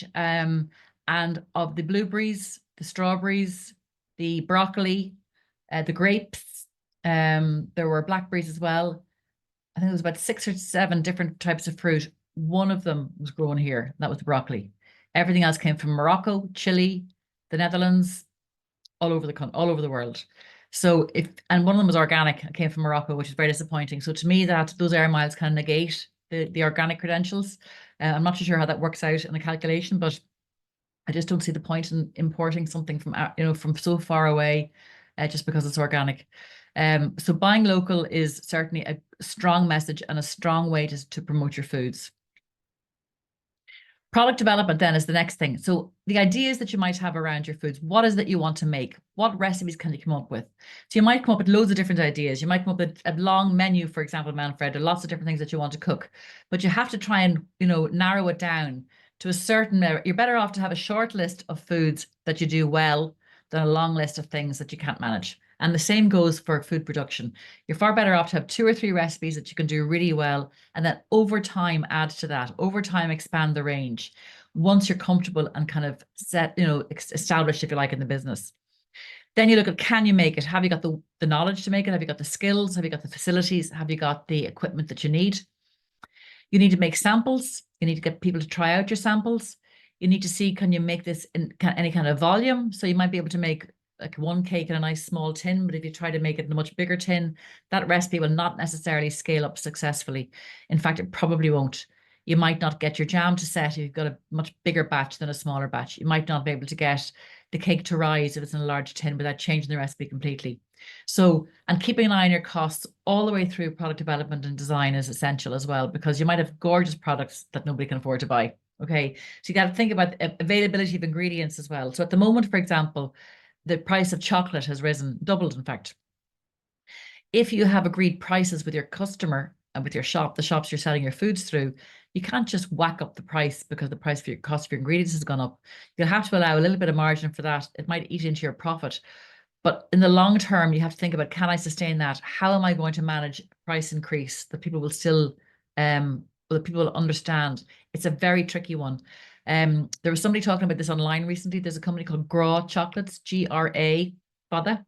and of the blueberries, the strawberries, the broccoli, the grapes, there were blackberries as well. I think it was about 6 or 7 different types of fruit. One of them was grown here. That was the broccoli. Everything else came from Morocco, Chile, the Netherlands, all over the world. So and one of them was organic. It came from Morocco, which is very disappointing. So to me, that those air miles kind of negate the organic credentials. I'm not too sure how that works out in the calculation, but I just don't see the point in importing something from from so far away, just because it's organic. So buying local is certainly a strong message and a strong way to promote your foods. Product development then is the next thing. So the ideas that you might have around your foods, what is that you want to make? What recipes can you come up with? So you might come up with loads of different ideas. You might come up with a long menu, for example, Manfred, or lots of different things that you want to cook, but you have to try and, narrow it down to a certain, you're better off to have a short list of foods that you do well than a long list of things that you can't manage. And the same goes for food production. You're far better off to have 2 or 3 recipes that you can do really well, and then over time add to that. Over time, expand the range once you're comfortable and kind of set, established, if you like, in the business. Then you look at, can you make it? Have you got the knowledge to make it? Have you got the skills? Have you got the facilities? Have you got the equipment that you need? You need to make samples. You need to get people to try out your samples. You need to see, can you make this in any kind of volume? So you might be able to make like one cake in a nice small tin, but if you try to make it in a much bigger tin, that recipe will not necessarily scale up successfully. In fact, it probably won't. You might not get your jam to set if you've got a much bigger batch than a smaller batch. You might not be able to get the cake to rise if it's in a large tin without changing the recipe completely. So, and keeping an eye on your costs all the way through product development and design is essential as well, because you might have gorgeous products that nobody can afford to buy. Okay, so you got to think about availability of ingredients as well. So at the moment, for example, the price of chocolate has risen, doubled, in fact. If you have agreed prices with your customer and with your shop, the shops you're selling your foods through, you can't just whack up the price because the price for your cost of your ingredients has gone up. You'll have to allow a little bit of margin for that. It might eat into your profit. But in the long term, you have to think about, can I sustain that? How am I going to manage price increase that people will still, that people will understand? It's a very tricky one. There was somebody talking about this online recently. There's a company called Gra Chocolates, Gra, Fada,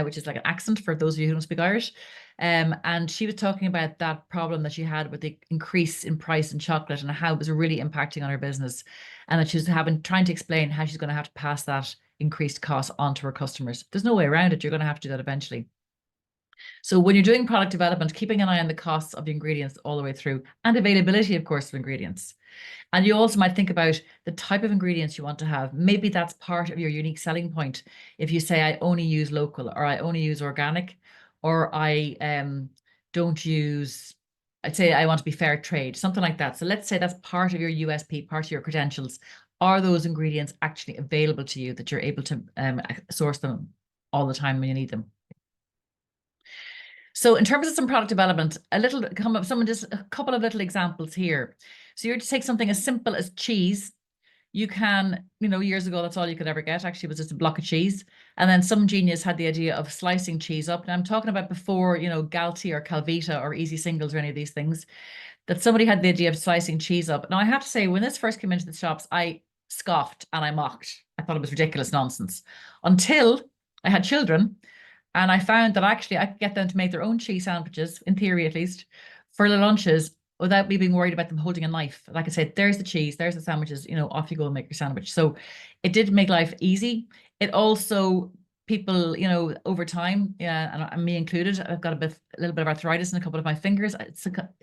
which is like an accent for those of you who don't speak Irish. And she was talking about that problem that she had with the increase in price in chocolate and how it was really impacting on her business. And that she was trying to explain how she's going to have to pass that increased cost on to her customers. There's no way around it. You're going to have to do that eventually. So when you're doing product development, keeping an eye on the costs of the ingredients all the way through, and availability, of course, of ingredients. And you also might think about the type of ingredients you want to have. Maybe that's part of your unique selling point. If you say, I only use local, or I only use organic, or I don't use, I'd say I want to be fair trade, something like that. So let's say that's part of your USP, part of your credentials. Are those ingredients actually available to you that you're able to source them all the time when you need them? So in terms of some product development, just a couple of little examples here. So you're to take something as simple as cheese. You can, years ago, that's all you could ever get actually was just a block of cheese. And then some genius had the idea of slicing cheese up. And I'm talking about before, Galti or Calvita or Easy Singles or any of these things, that somebody had the idea of slicing cheese up. Now I have to say, when this first came into the shops, I scoffed and I mocked. I thought it was ridiculous nonsense until I had children and I found that actually I could get them to make their own cheese sandwiches, in theory at least, for their lunches without me being worried about them holding a knife. Like I said, there's the cheese, there's the sandwiches, off you go and make your sandwich. So it did make life easy. It also, people, over time, yeah, and me included, I've got a little bit of arthritis in a couple of my fingers.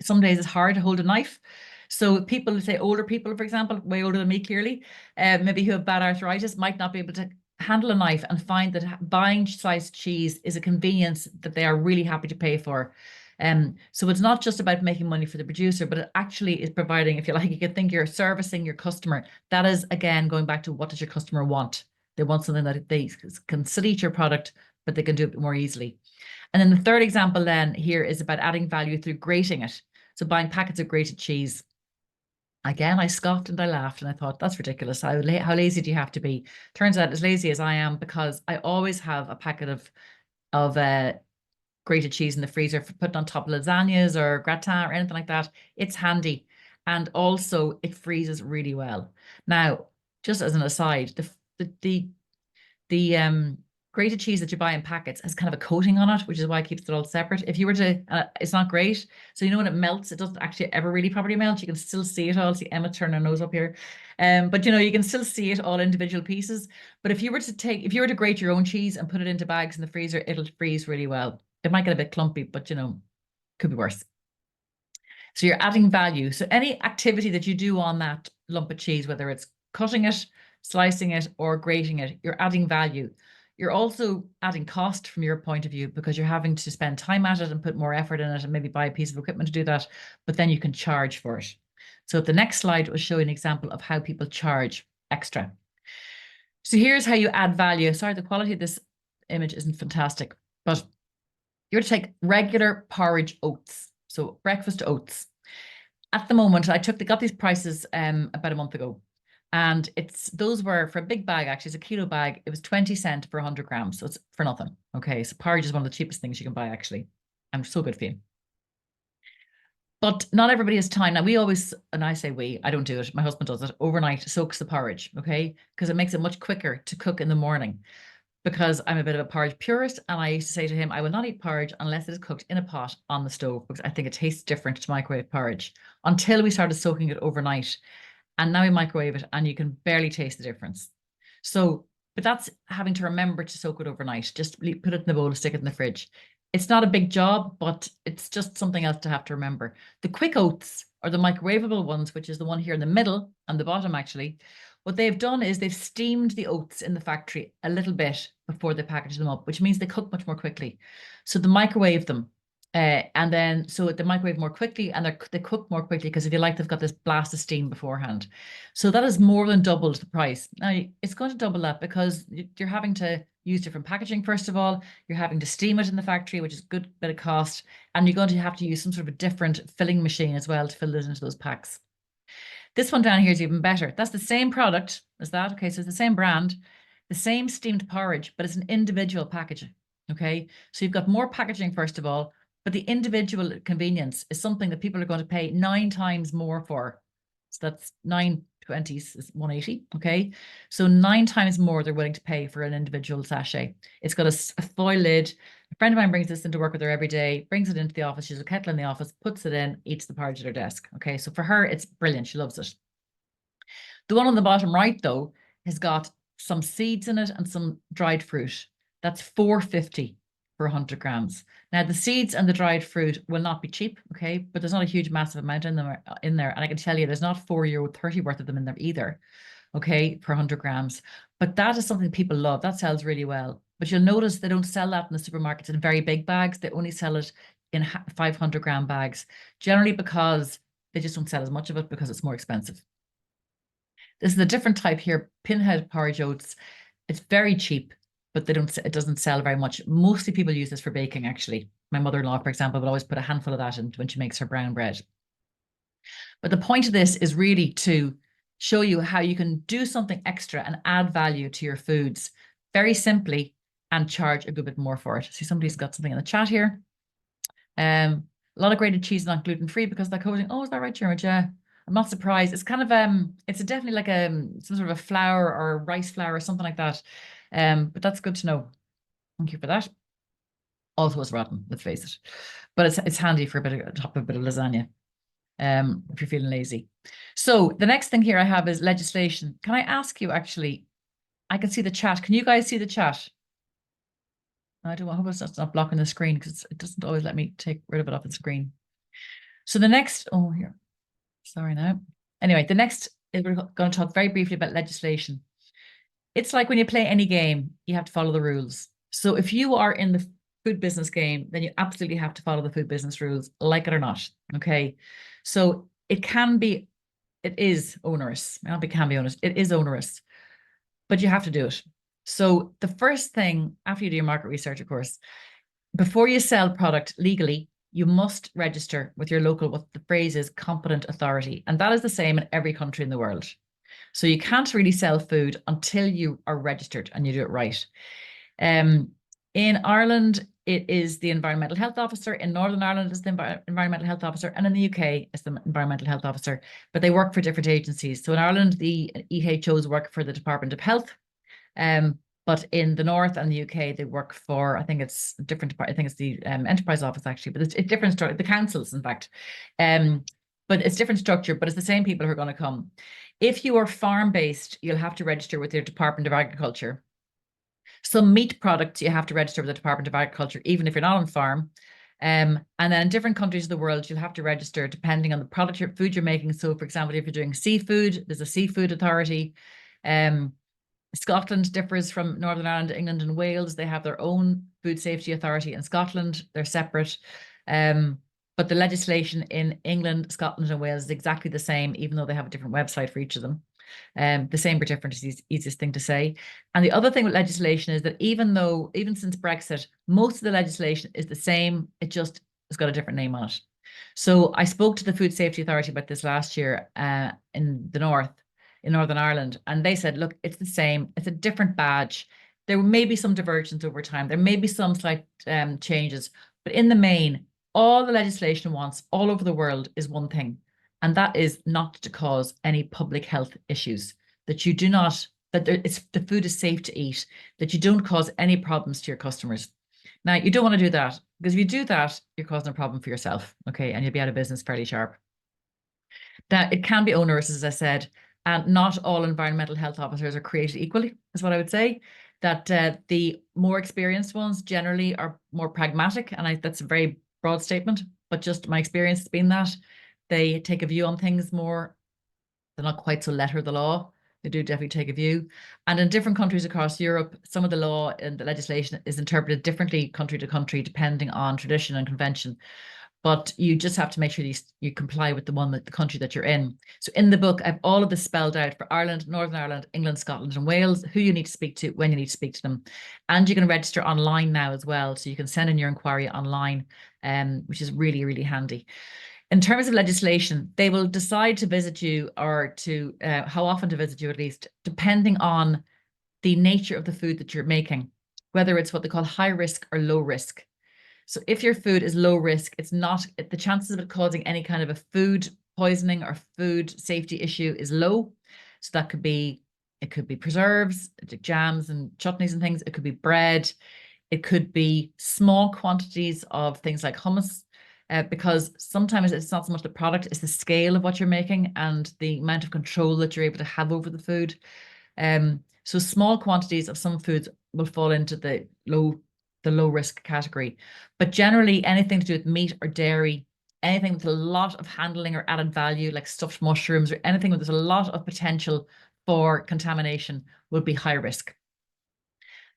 Some days it's hard to hold a knife. So people, say older people, for example, way older than me, clearly, maybe who have bad arthritis, might not be able to handle a knife and find that buying sliced cheese is a convenience that they are really happy to pay for. So it's not just about making money for the producer, but it actually is providing, if you like, you can think you're servicing your customer. That is, again, going back to what does your customer want? They want something that they can still eat your product, but they can do it more easily. And then the third example then here is about adding value through grating it. So buying packets of grated cheese. Again, I scoffed and I laughed and I thought, that's ridiculous. How lazy do you have to be? Turns out, as lazy as I am, because I always have a packet of grated cheese in the freezer for putting on top of lasagnas or gratin or anything like that. It's handy. And also it freezes really well. Now, just as an aside, the grated cheese that you buy in packets has kind of a coating on it, which is why it keeps it all separate. If you were to, it's not great. So when it melts, it doesn't actually ever really properly melt. You can still see it all. See Emma turn her nose up here. But you can still see it all individual pieces. But if you were to grate your own cheese and put it into bags in the freezer, it'll freeze really well. It might get a bit clumpy, but could be worse. So you're adding value. So any activity that you do on that lump of cheese, whether it's cutting it, slicing it, or grating it, you're adding value. You're also adding cost from your point of view because you're having to spend time at it and put more effort in it and maybe buy a piece of equipment to do that, but then you can charge for it. So the next slide will show you an example of how people charge extra. So here's how you add value. Sorry, the quality of this image isn't fantastic, but you're to take regular porridge oats. So breakfast oats. At the moment, got these prices about a month ago. And those were for a big bag, actually, it's a kilo bag. It was 20 cents per 100 grams. So it's for nothing. Okay. So porridge is one of the cheapest things you can buy, actually. And so good for you. But not everybody has time. Now, we always, and I say we, I don't do it. My husband does it overnight, soaks the porridge. Okay. Because it makes it much quicker to cook in the morning. Because I'm a bit of a porridge purist, and I used to say to him, I will not eat porridge unless it is cooked in a pot on the stove, because I think it tastes different to microwave porridge, until we started soaking it overnight. And now we microwave it and you can barely taste the difference. So, but that's having to remember to soak it overnight. Just put it in the bowl, stick it in the fridge. It's not a big job, but it's just something else to have to remember. The quick oats are the microwavable ones, which is the one here in the middle and the bottom, actually. What they've done is they've steamed the oats in the factory a little bit before they package them up, which means they cook much more quickly. So they microwave them. And then, so they microwave more quickly and they cook more quickly because, if you like, they've got this blast of steam beforehand. So that is more than doubled the price. Now, it's going to double that because you're having to use different packaging, first of all. You're having to steam it in the factory, which is a good bit of cost. And you're going to have to use some sort of a different filling machine as well to fill it into those packs. This one down here is even better. That's the same product as that. Okay, so it's the same brand, the same steamed porridge, but it's an individual packaging. Okay, so you've got more packaging, first of all, but the individual convenience is something that people are going to pay 9 times more for. So that's 9.20 is 180. Okay, so 9 times more they're willing to pay for an individual sachet. It's got a foil lid. A friend of mine brings this into work with her every day, brings it into the office. She's a kettle in the office, puts it in, eats the porridge at her desk. Okay, so for her, it's brilliant. She loves it. The one on the bottom right, though, has got some seeds in it and some dried fruit. That's $4.50 for 100 grams. Now, the seeds and the dried fruit will not be cheap, okay, but there's not a huge, massive amount in there. And I can tell you, there's not €4.30 worth of them in there either, okay, per 100 grams. But that is something people love. That sells really well. But you'll notice they don't sell that in the supermarkets in very big bags. They only sell it in 500-gram bags, generally because they just don't sell as much of it because it's more expensive. This is a different type here, pinhead porridge oats. It's very cheap, but it doesn't sell very much. Mostly people use this for baking, actually. My mother-in-law, for example, would always put a handful of that in when she makes her brown bread. But the point of this is really to show you how you can do something extra and add value to your foods very simply and charge a good bit more for it. See, somebody's got something in the chat here. A lot of grated cheese is not gluten-free because of that coating. Oh, is that right, Jeremy? Yeah. I'm not surprised. It's kind of it's definitely like some sort of a flour or rice flour or something like that. But that's good to know. Thank you for that. Also, it's rotten, let's face it. But it's handy for a bit of top of a bit of lasagna. If you're feeling lazy. So the next thing here I have is legislation. Can I ask you actually? I can see the chat. Can you guys see the chat? I don't. I hope it's not blocking the screen because it doesn't always let me take rid of it off the screen. So the next. Oh, here. Sorry now. Anyway, the next is we're going to talk very briefly about legislation. It's like when you play any game, you have to follow the rules. So if you are in the food business game, then you absolutely have to follow the food business rules, like it or not. Okay. So it can be, it is onerous. Not it can be onerous. It is onerous, but you have to do it. So the first thing after you do your market research, of course, before you sell product legally, you must register with your local, what the phrase is, competent authority. And that is the same in every country in the world. So you can't really sell food until you are registered and you do it right. In Ireland, it is the Environmental Health Officer. In Northern Ireland, it's the Environmental Health Officer. And in the UK, it's the Environmental Health Officer. But they work for different agencies. So in Ireland, the EHOs work for the Department of Health. But in the North and the UK, they work for, I think it's different. I think it's the Enterprise Office actually, but it's different. The councils, in fact. But it's different structure, but it's the same people who are going to come. If you are farm-based, you'll have to register with your Department of Agriculture. Some meat products you have to register with the Department of Agriculture, even if you're not on farm. And then in different countries of the world, you'll have to register depending on the product, food you're making. So, for example, if you're doing seafood, there's a seafood authority. Scotland differs from Northern Ireland, England, and Wales. They have their own food safety authority in Scotland. They're separate. But the legislation in England, Scotland, and Wales is exactly the same, even though they have a different website for each of them. The same but different is the easiest thing to say. And the other thing with legislation is that even since Brexit, most of the legislation is the same. It just has got a different name on it. So I spoke to the Food Safety Authority about this last year in the North, in Northern Ireland, and they said, look, it's the same. It's a different badge. There may be some divergence over time. There may be some slight changes, but in the main, all the legislation wants all over the world is one thing, and that is not to cause any public health issues, that you do not, that the food is safe to eat, that you don't cause any problems to your customers. Now, you don't want to do that, because if you do that, you're causing a problem for yourself, okay, and you'll be out of business fairly sharp. Now, it can be onerous, as I said, and not all environmental health officers are created equally, is what I would say. That the more experienced ones generally are more pragmatic, and that's a very broad statement, but just my experience has been that they take a view on things more. They're not quite so letter of the law. They do definitely take a view. And in different countries across Europe, some of the law and the legislation is interpreted differently country to country, depending on tradition and convention. But you just have to make sure you comply with the country that you're in. So in the book, I've all of this spelled out for Ireland, Northern Ireland, England, Scotland, and Wales, who you need to speak to, when you need to speak to them. And you can register online now as well. So you can send in your inquiry online, which is really, really handy. In terms of legislation, they will decide to visit you, or to how often to visit you, at least, depending on the nature of the food that you're making, whether it's what they call high risk or low risk. So if your food is low risk, it's not, the chances of it causing any kind of a food poisoning or food safety issue is low. So that could be, it could be preserves, jams and chutneys and things. It could be bread. It could be small quantities of things like hummus, because sometimes it's not so much the product, it's the scale of what you're making and the amount of control that you're able to have over the food. So small quantities of some foods will fall into the low risk category. But generally, anything to do with meat or dairy, anything with a lot of handling or added value, like stuffed mushrooms or anything where there's a lot of potential for contamination, will be high risk.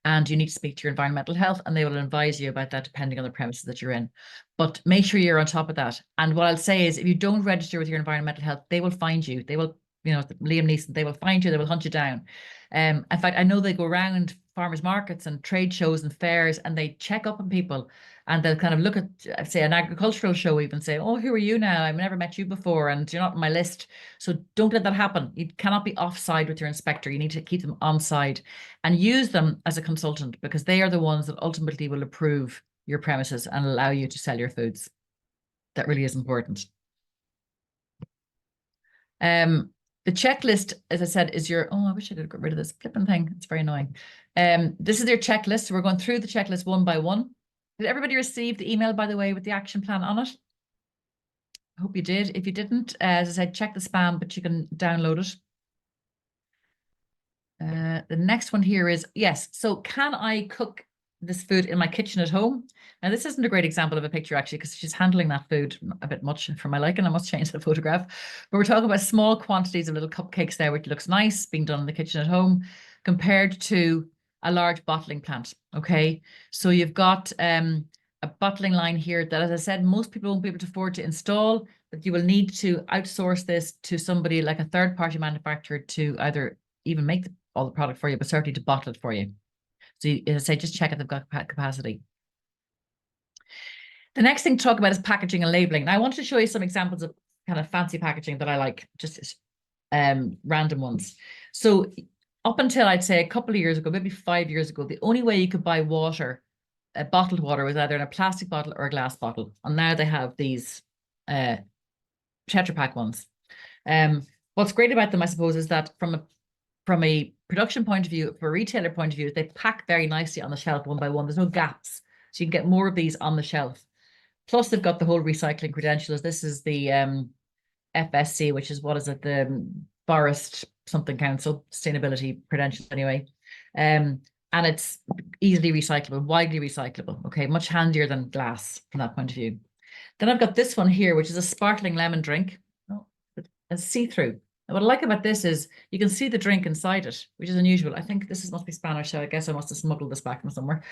And you need to speak to your environmental health, and they will advise you about that depending on the premises that you're in. But make sure you're on top of that. And what I'll say is, if you don't register with your environmental health, they will find you. They will, Liam Neeson, they will find you, they will hunt you down. In fact, I know they go around farmers markets and trade shows and fairs, and they check up on people, and they'll kind of look at, say, an agricultural show, even say, oh, who are you now? I've never met you before, and you're not on my list. So don't let that happen. You cannot be offside with your inspector. You need to keep them on side and use them as a consultant, because they are the ones that ultimately will approve your premises and allow you to sell your foods. That really is important. The checklist, as I said, is your, oh, I wish I could get rid of this flipping thing. It's very annoying. This is your checklist. So we're going through the checklist one by one. Did everybody receive the email, by the way, with the action plan on it? I hope you did. If you didn't, as I said, check the spam, but you can download it. The next one here is, yes, so can I cook this food in my kitchen at home? Now, this isn't a great example of a picture, actually, because she's handling that food a bit much for my liking. I must change the photograph. But we're talking about small quantities of little cupcakes there, which looks nice, being done in the kitchen at home, compared to a large bottling plant, okay? So you've got a bottling line here that, as I said, most people won't be able to afford to install, but you will need to outsource this to somebody like a third-party manufacturer to either even make all the product for you, but certainly to bottle it for you. So as I say, just check if they've got capacity. The next thing to talk about is packaging and labeling. Now, I wanted to show you some examples of kind of fancy packaging that I like, just random ones. So up until I'd say a couple of years ago, maybe 5 years ago, the only way you could buy water, bottled water, was either in a plastic bottle or a glass bottle. And now they have these Tetra Pak ones. What's great about them, I suppose, is that from a production point of view, from a retailer point of view, they pack very nicely on the shelf one by one. There's no gaps. So you can get more of these on the shelf. Plus, they've got the whole recycling credentials. This is the FSC, which is, what is it? The Forest something Council sustainability credentials anyway. And it's easily recyclable, widely recyclable. Okay, much handier than glass from that point of view. Then I've got this one here, which is a sparkling lemon drink. Oh, it's see-through. What I like about this is you can see the drink inside it, which is unusual. I think this must be Spanish, so I guess I must have smuggled this back from somewhere.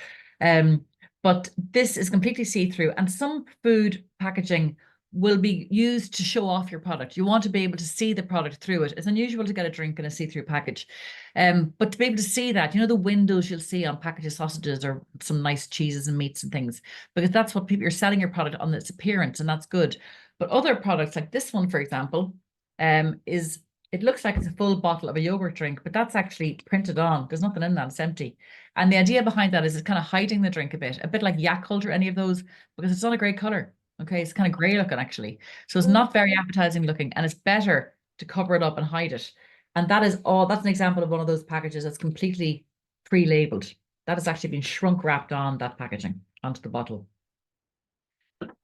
But this is completely see-through, and some food packaging will be used to show off your product. You want to be able to see the product through it. It's unusual to get a drink in a see-through package. But to be able to see that, the windows you'll see on packages, sausages, or some nice cheeses and meats and things, because that's what you're selling your product on, its appearance, and that's good. But other products like this one, for example, it looks like it's a full bottle of a yogurt drink, but that's actually printed on. There's nothing in that, it's empty. And the idea behind that is it's kind of hiding the drink a bit like Yakult or any of those, because it's not a great color. Okay, it's kind of gray looking actually. So it's not very appetizing looking, and it's better to cover it up and hide it. And that's an example of one of those packages that's completely pre-labeled. That has actually been shrunk wrapped on that packaging onto the bottle.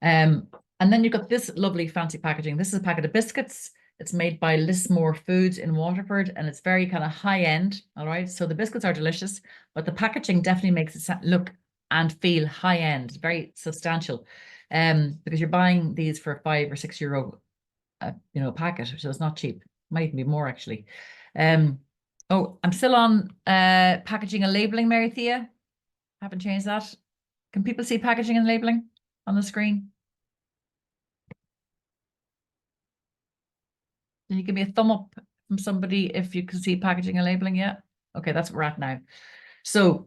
And then you've got this lovely fancy packaging. This is a packet of biscuits. It's made by Lismore Foods in Waterford, and it's very kind of high end. All right. So the biscuits are delicious, but the packaging definitely makes it look and feel high end, very substantial. Because you're buying these for €5 or €6 a packet, so it's not cheap. Might even be more actually. Oh, I'm still on packaging and labeling, Mary Thea. Haven't changed that. Can people see packaging and labeling on the screen? Can you give me a thumb up from somebody if you can see packaging and labeling yet? Okay, that's what we're at now. So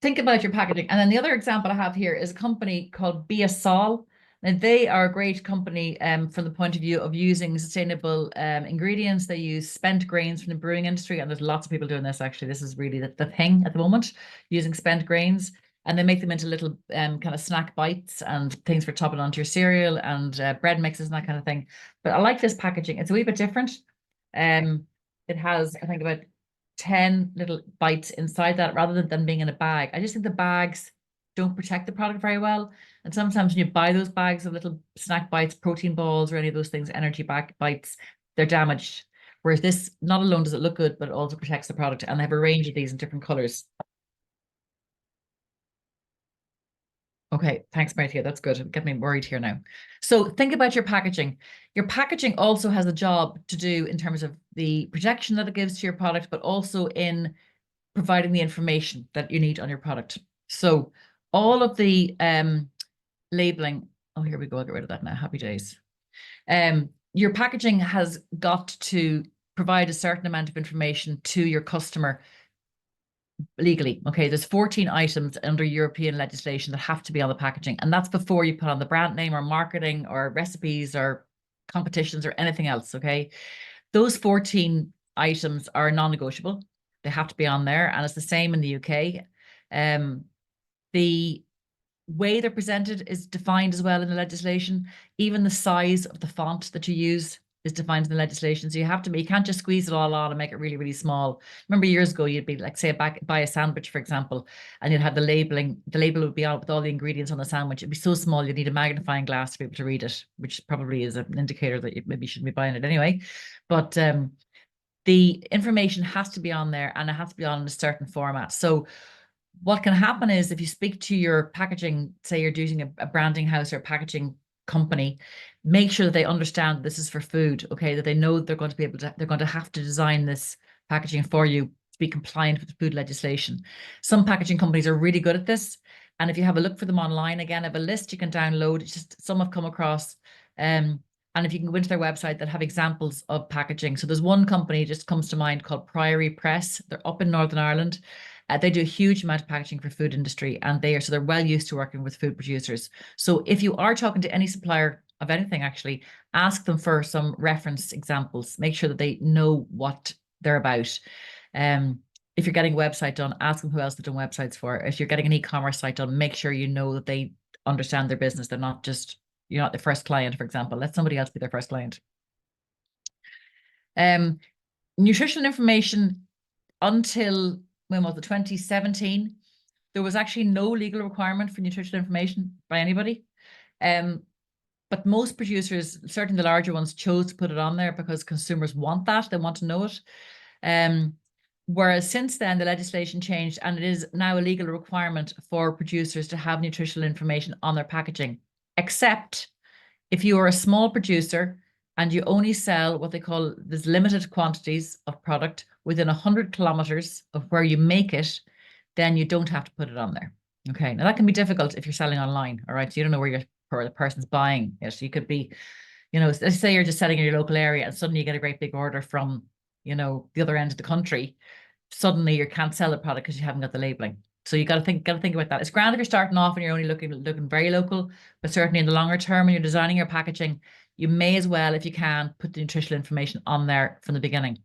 think about your packaging. And then the other example I have here is a company called BSol. And they are a great company from the point of view of using sustainable ingredients. They use spent grains from the brewing industry, and there's lots of people doing this actually. This is really the thing at the moment, using spent grains. And they make them into little kind of snack bites and things for topping onto your cereal and bread mixes and that kind of thing. But I like this packaging. It's a wee bit different. It has, I think, about 10 little bites inside that rather than being in a bag. I just think the bags don't protect the product very well. And sometimes when you buy those bags of little snack bites, protein balls, or any of those things, energy bites, they're damaged. Whereas this, not alone does it look good, but it also protects the product. And they have a range of these in different colors. Okay, thanks, Martia. That's good. Get me worried here now. So think about your packaging. Your packaging also has a job to do in terms of the protection that it gives to your product, but also in providing the information that you need on your product. So all of the labeling. Oh, here we go. I'll get rid of that now. Happy days. Your packaging has got to provide a certain amount of information to your customer legally. Okay, there's 14 items under European legislation that have to be on the packaging, and that's before you put on the brand name or marketing or recipes or competitions or anything else. Okay, those 14 items are non-negotiable. They have to be on there, and it's the same in the UK. The way they're presented is defined as well in the legislation. Even the size of the font that you use is defined in the legislation. So you can't just squeeze it all on and make it really, really small. Remember years ago, you'd be like, say, buy a sandwich, for example, and you'd have the labeling. The label would be out with all the ingredients on the sandwich. It'd be so small, you'd need a magnifying glass to be able to read it, which probably is an indicator that you maybe shouldn't be buying it anyway. But the information has to be on there, and it has to be on in a certain format. So what can happen is if you speak to your packaging, say you're using a branding house or a packaging company, make sure that they understand this is for food, okay, that they know they're going to have to design this packaging for you to be compliant with food legislation. Some packaging companies are really good at this. And if you have a look for them online, again, I have a list you can download. It's just some have come across. And if you can go into their website, they'll have examples of packaging. So there's one company just comes to mind called Priory Press. They're up in Northern Ireland. They do a huge amount of packaging for food industry, and they're well used to working with food producers. So if you are talking to any supplier of anything, actually, ask them for some reference examples. Make sure that they know what they're about. If you're getting a website done, ask them who else they've done websites for. If you're getting an e-commerce site done, make sure you know that they understand their business. They're not just, you're not the first client, for example. Let somebody else be their first client. Nutritional information until, when was it, 2017, there was actually no legal requirement for nutritional information by anybody. But most producers, certainly the larger ones, chose to put it on there because consumers want that. They want to know it. Whereas since then, the legislation changed, and it is now a legal requirement for producers to have nutritional information on their packaging, except if you are a small producer and you only sell what they call, there's limited quantities of product within 100 kilometers of where you make it, then you don't have to put it on there. Okay, now that can be difficult if you're selling online, all right? So you don't know where the person's buying it. You could be, let's say you're just selling in your local area and suddenly you get a great big order from, the other end of the country. Suddenly you can't sell the product because you haven't got the labeling. So you got to think about that. It's grand if you're starting off and you're only looking very local, but certainly in the longer term, when you're designing your packaging, you may as well, if you can, put the nutritional information on there from the beginning.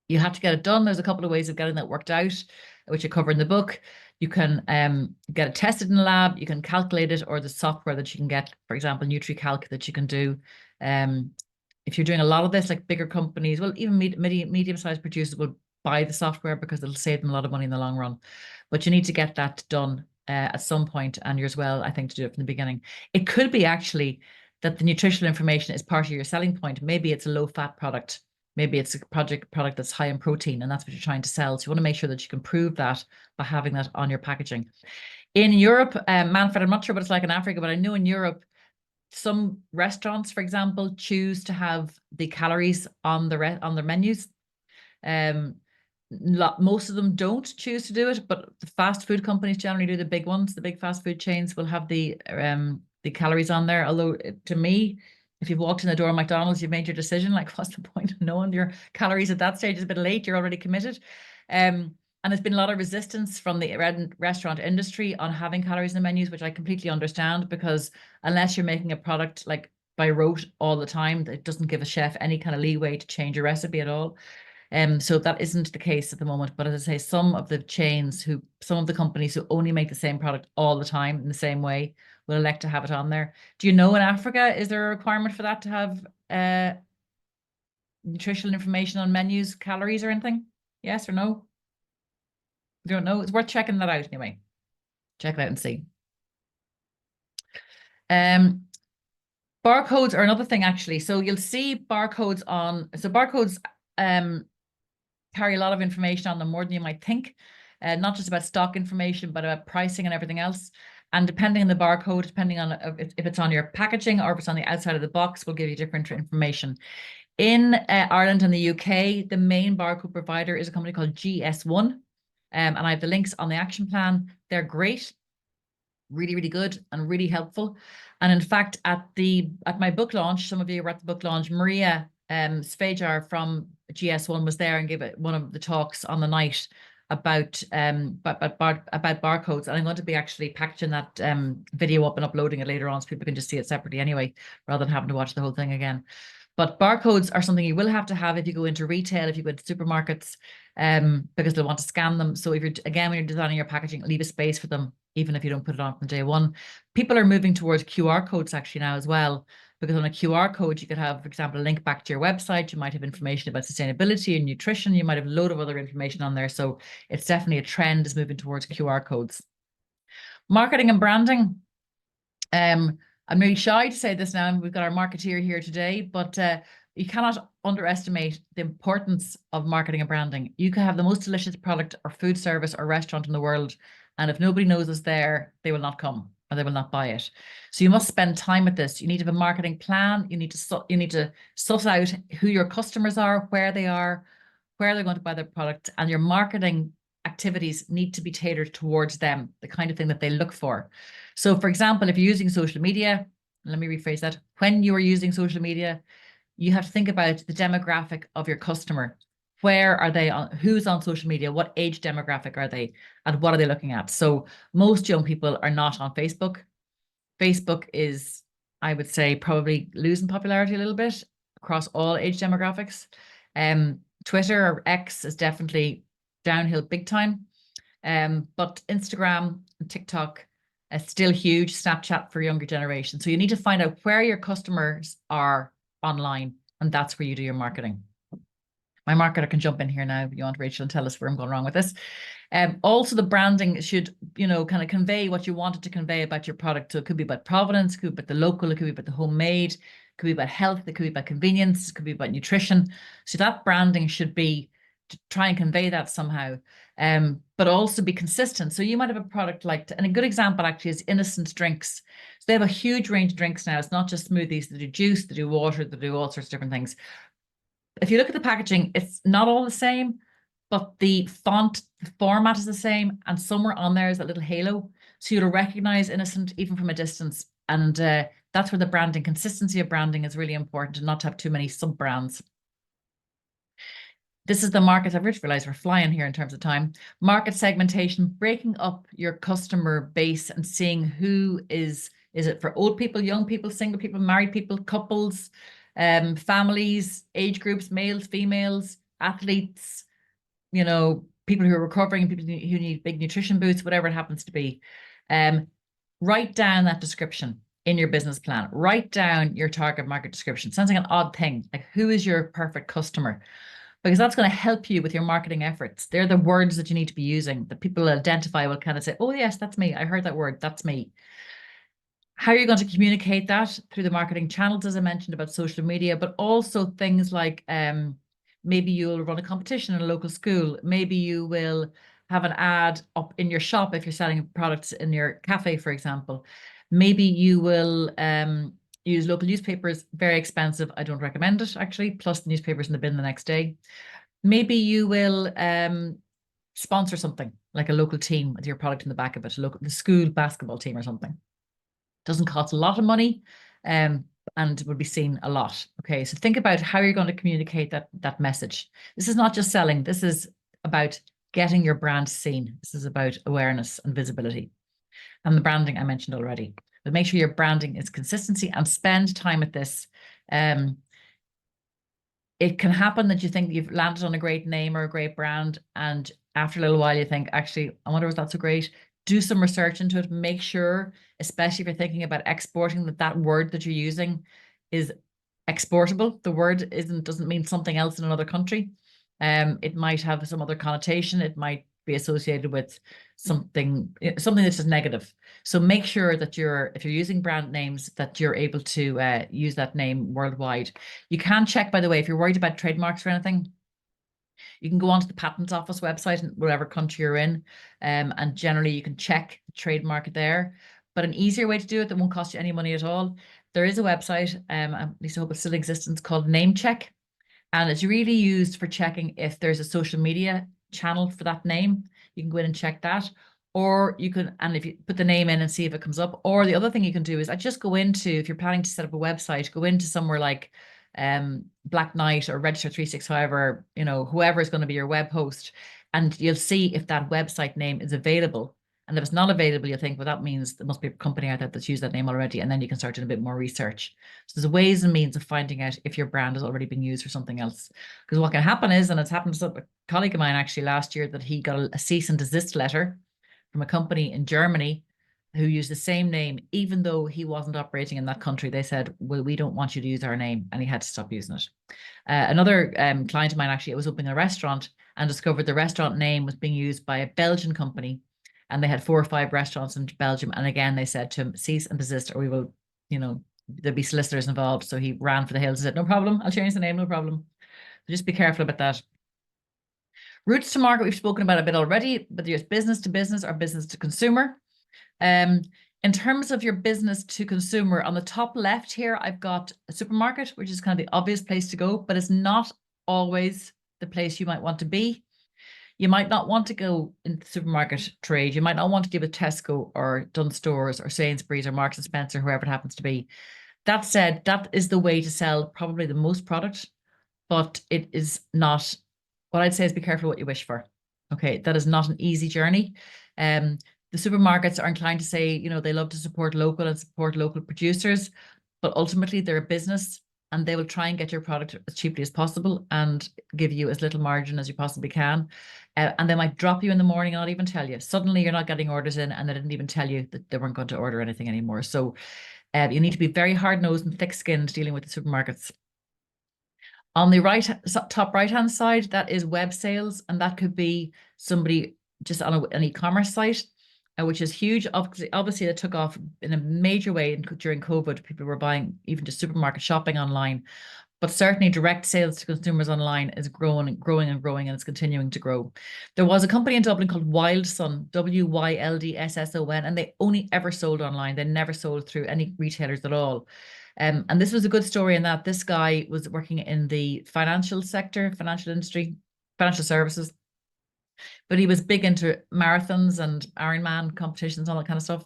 You have to get it done. There's a couple of ways of getting that worked out, which you cover in the book. You can get it tested in the lab, you can calculate it, or the software that you can get, for example, NutriCalc that you can do. If you're doing a lot of this, like bigger companies, well, even medium-sized producers will buy the software because it'll save them a lot of money in the long run. But you need to get that done at some point, and you're as well, I think, to do it from the beginning. It could be actually that the nutritional information is part of your selling point. Maybe it's a low-fat product. Maybe it's a product that's high in protein, and that's what you're trying to sell. So you want to make sure that you can prove that by having that on your packaging. In Europe, Manfred, I'm not sure what it's like in Africa, but I know in Europe, some restaurants, for example, choose to have the calories on their menus. Most of them don't choose to do it, but the fast food companies generally do. The big ones, the big fast food chains, will have the calories on there. Although to me, if you've walked in the door of McDonald's, you've made your decision. Like, what's the point of knowing your calories at that stage? It's a bit late. You're already committed. And there's been a lot of resistance from the restaurant industry on having calories in the menus, which I completely understand, because unless you're making a product like by rote all the time, it doesn't give a chef any kind of leeway to change your recipe at all. So that isn't the case at the moment. But as I say, some of the companies who only make the same product all the time in the same way will elect to have it on there. Do you know in Africa, is there a requirement for that to have nutritional information on menus, calories or anything? Yes or no? I don't know. It's worth checking that out anyway. Check it out and see. Barcodes are another thing, actually. So you'll see barcodes barcodes carry a lot of information on them, more than you might think. Not just about stock information, but about pricing and everything else. And depending on the barcode, depending on if it's on your packaging or if it's on the outside of the box, will give you different information. In Ireland and the UK, the main barcode provider is a company called GS1. And I have the links on the action plan. They're great, really, really good and really helpful. And in fact, at my book launch, some of you were at the book launch, Maria Svajar from GS1 was there and gave one of the talks on the night about barcodes. And I'm going to be actually packaging that video up and uploading it later on so people can just see it separately anyway, rather than having to watch the whole thing again. But barcodes are something you will have to have if you go into retail, if you go into supermarkets, because they'll want to scan them. So when you're designing your packaging, leave a space for them, even if you don't put it on from day one. People are moving towards QR codes actually now as well. because on a QR code, you could have, for example, a link back to your website. You might have information about sustainability and nutrition. You might have a load of other information on there. So it's definitely a trend is moving towards QR codes. Marketing and branding. I'm really shy to say this now, and we've got our marketeer here today, but you cannot underestimate the importance of marketing and branding. You can have the most delicious product or food service or restaurant in the world, and if nobody knows it's there, they will not come or they will not buy it. So you must spend time with this. You need to have a marketing plan. You need to suss out who your customers are, where they're going to buy their product, and your marketing activities need to be tailored towards them, the kind of thing that they look for. So, for example, if you're using social media, let me rephrase that. When you are using social media, you have to think about the demographic of your customer. Where are they on? Who's on social media? What age demographic are they? And what are they looking at? So most young people are not on Facebook. Facebook is, I would say, probably losing popularity a little bit across all age demographics. Twitter or X is definitely downhill big time. But Instagram and TikTok is still huge. Snapchat for younger generation. So you need to find out where your customers are online, and that's where you do your marketing. My marketer can jump in here now if you want, Rachel, and tell us where I'm going wrong with this. Also, the branding should, kind of convey what you wanted to convey about your product. So it could be about provenance, it could be about the local, it could be about the homemade, it could be about health, it could be about convenience, it could be about nutrition. So that branding should be to try and convey that somehow, but also be consistent. So you might have a product like, and a good example actually is Innocent Drinks. So they have a huge range of drinks now. It's not just smoothies. They do juice, they do water, they do all sorts of different things. If you look at the packaging, it's not all the same, but the font, the format is the same, and somewhere on there is that little halo. So you'll recognize Innocent even from a distance. And that's where the branding, consistency of branding is really important, and not to have too many sub-brands. This is the market. I've just realized we're flying here in terms of time. Market segmentation, breaking up your customer base and seeing who is it for old people, young people, single people, married people, couples, families, age groups, males, females, athletes, people who are recovering, people who need big nutrition boosts, whatever it happens to be. Write down that description in your business plan. Write down your target market description. Sounds like an odd thing, like who is your perfect customer? Because that's going to help you with your marketing efforts. They're the words that you need to be using that people identify, will kind of say, oh yes, that's me. I heard that word. That's me. How are you going to communicate that? Through the marketing channels, as I mentioned, about social media, but also things like maybe you'll run a competition in a local school. Maybe you will have an ad up in your shop if you're selling products in your cafe, for example. Maybe you will use local newspapers, very expensive. I don't recommend it, actually, plus the newspapers in the bin the next day. Maybe you will sponsor something like a local team with your product in the back of it, the school basketball team or something. Doesn't cost a lot of money and will be seen a lot. Okay, so think about how you're going to communicate that message. This is not just selling. This is about getting your brand seen. This is about awareness and visibility. And the branding I mentioned already. But make sure your branding is consistency and spend time at this. It can happen that you think you've landed on a great name or a great brand, and after a little while you think, actually, I wonder was that so great? Do some research into it. Make sure, especially if you're thinking about exporting, that word that you're using is exportable. The word doesn't mean something else in another country. It might have some other connotation. It might be associated with something that's just negative. So make sure that if you're using brand names, that you're able to use that name worldwide. You can check, by the way, if you're worried about trademarks or anything, you can go onto the Patent Office website in whatever country you're in, and generally you can check the trademark there. But an easier way to do it that won't cost you any money at all, there is a website, at least I hope it still exists, it's called NameCheck. And it's really used for checking if there's a social media channel for that name. You can go in and check that. Or you can, and if you put the name in and see if it comes up. Or the other thing you can do is just go into, if you're planning to set up a website, go into somewhere like Black Knight or Register 365, or whoever is going to be your web host, and you'll see if that website name is available. And if it's not available, you think, well, that means there must be a company out there that's used that name already. And then you can start doing a bit more research. So there's ways and means of finding out if your brand has already been used for something else. Because what can happen is, and it's happened to a colleague of mine actually last year, that he got a cease and desist letter from a company in Germany who used the same name, even though he wasn't operating in that country. They said, well, we don't want you to use our name. And he had to stop using it. Another client of mine actually was opening a restaurant and discovered the restaurant name was being used by a Belgian company. And they had 4 or 5 restaurants in Belgium. And again, they said to him, cease and desist, or we will, there'll be solicitors involved. So he ran for the hills and said, no problem, I'll change the name, no problem. So just be careful about that. Routes to market, we've spoken about a bit already, whether it's business to business or business to consumer. In terms of your business to consumer, on the top left here, I've got a supermarket, which is kind of the obvious place to go, but it's not always the place you might want to be. You might not want to go into the supermarket trade. You might not want to give a Tesco or Dunnes Stores or Sainsbury's or Marks and Spencer, whoever it happens to be. That said, that is the way to sell probably the most product, but it is not. What I'd say is be careful what you wish for. Okay, that is not an easy journey. The supermarkets are inclined to say, they love to support local and support local producers, but ultimately they're a business and they will try and get your product as cheaply as possible and give you as little margin as you possibly can. And they might drop you in the morning and not even tell you. Suddenly you're not getting orders in and they didn't even tell you that they weren't going to order anything anymore. So you need to be very hard-nosed and thick-skinned dealing with the supermarkets. On the top right-hand side, that is web sales, and that could be somebody just on an e-commerce site, which is huge. Obviously, that took off in a major way during COVID. People were buying even just supermarket shopping online, but certainly direct sales to consumers online is growing and growing and growing, and it's continuing to grow. There was a company in Dublin called Wildson, WYLDSSON, and they only ever sold online. They never sold through any retailers at all. And this was a good story in that this guy was working in the financial sector, financial industry, financial services, but he was big into marathons and Ironman competitions and all that kind of stuff,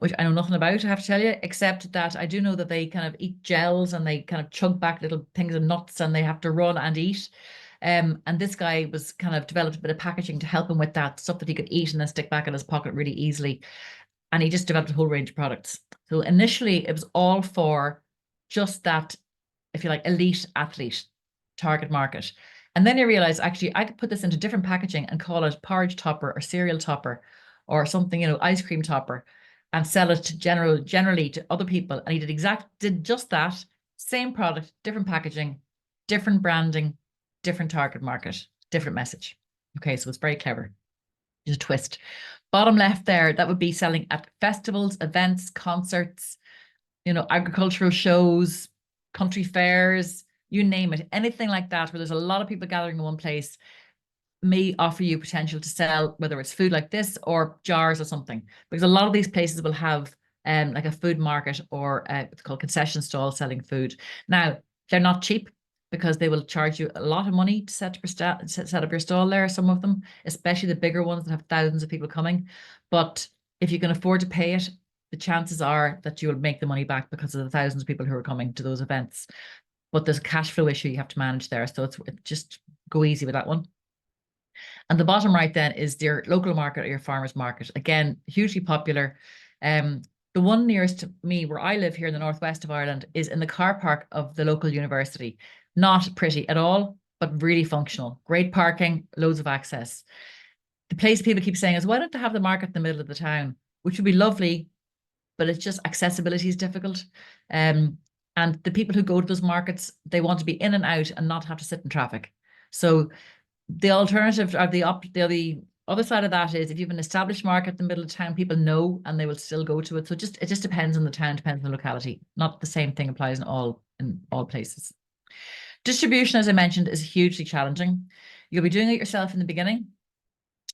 which I know nothing about, I have to tell you, except that I do know that they kind of eat gels and they kind of chug back little things of nuts and they have to run and eat. And this guy was kind of developed a bit of packaging to help him with that stuff that he could eat and then stick back in his pocket really easily. And he just developed a whole range of products. So initially it was all for just that, if you like, elite athlete target market. And then you realize, actually, I could put this into different packaging and call it porridge topper or cereal topper or something, ice cream topper, and sell it to generally to other people. And he did just that, same product, different packaging, different branding, different target market, different message. Okay, so it's very clever. Just a twist. Bottom left there, that would be selling at festivals, events, concerts, agricultural shows, country fairs, you name it, anything like that, where there's a lot of people gathering in one place may offer you potential to sell, whether it's food like this or jars or something, because a lot of these places will have like a food market or what's called concession stall selling food. Now, they're not cheap because they will charge you a lot of money to set up your stall there, some of them, especially the bigger ones that have thousands of people coming. But if you can afford to pay it, the chances are that you will make the money back because of the thousands of people who are coming to those events. But there's a cash flow issue you have to manage there. So it's just go easy with that one. And the bottom right then is your local market or your farmer's market. Again, hugely popular. The one nearest to me where I live here in the northwest of Ireland is in the car park of the local university. Not pretty at all, but really functional. Great parking, loads of access. The place people keep saying is, why don't they have the market in the middle of the town? Which would be lovely, but it's just accessibility is difficult. And the people who go to those markets, they want to be in and out and not have to sit in traffic. So the alternative or the other side of that is if you have an established market in the middle of town, people know and they will still go to it. So it just depends on the town, depends on the locality. Not the same thing applies in all places. Distribution, as I mentioned, is hugely challenging. You'll be doing it yourself in the beginning.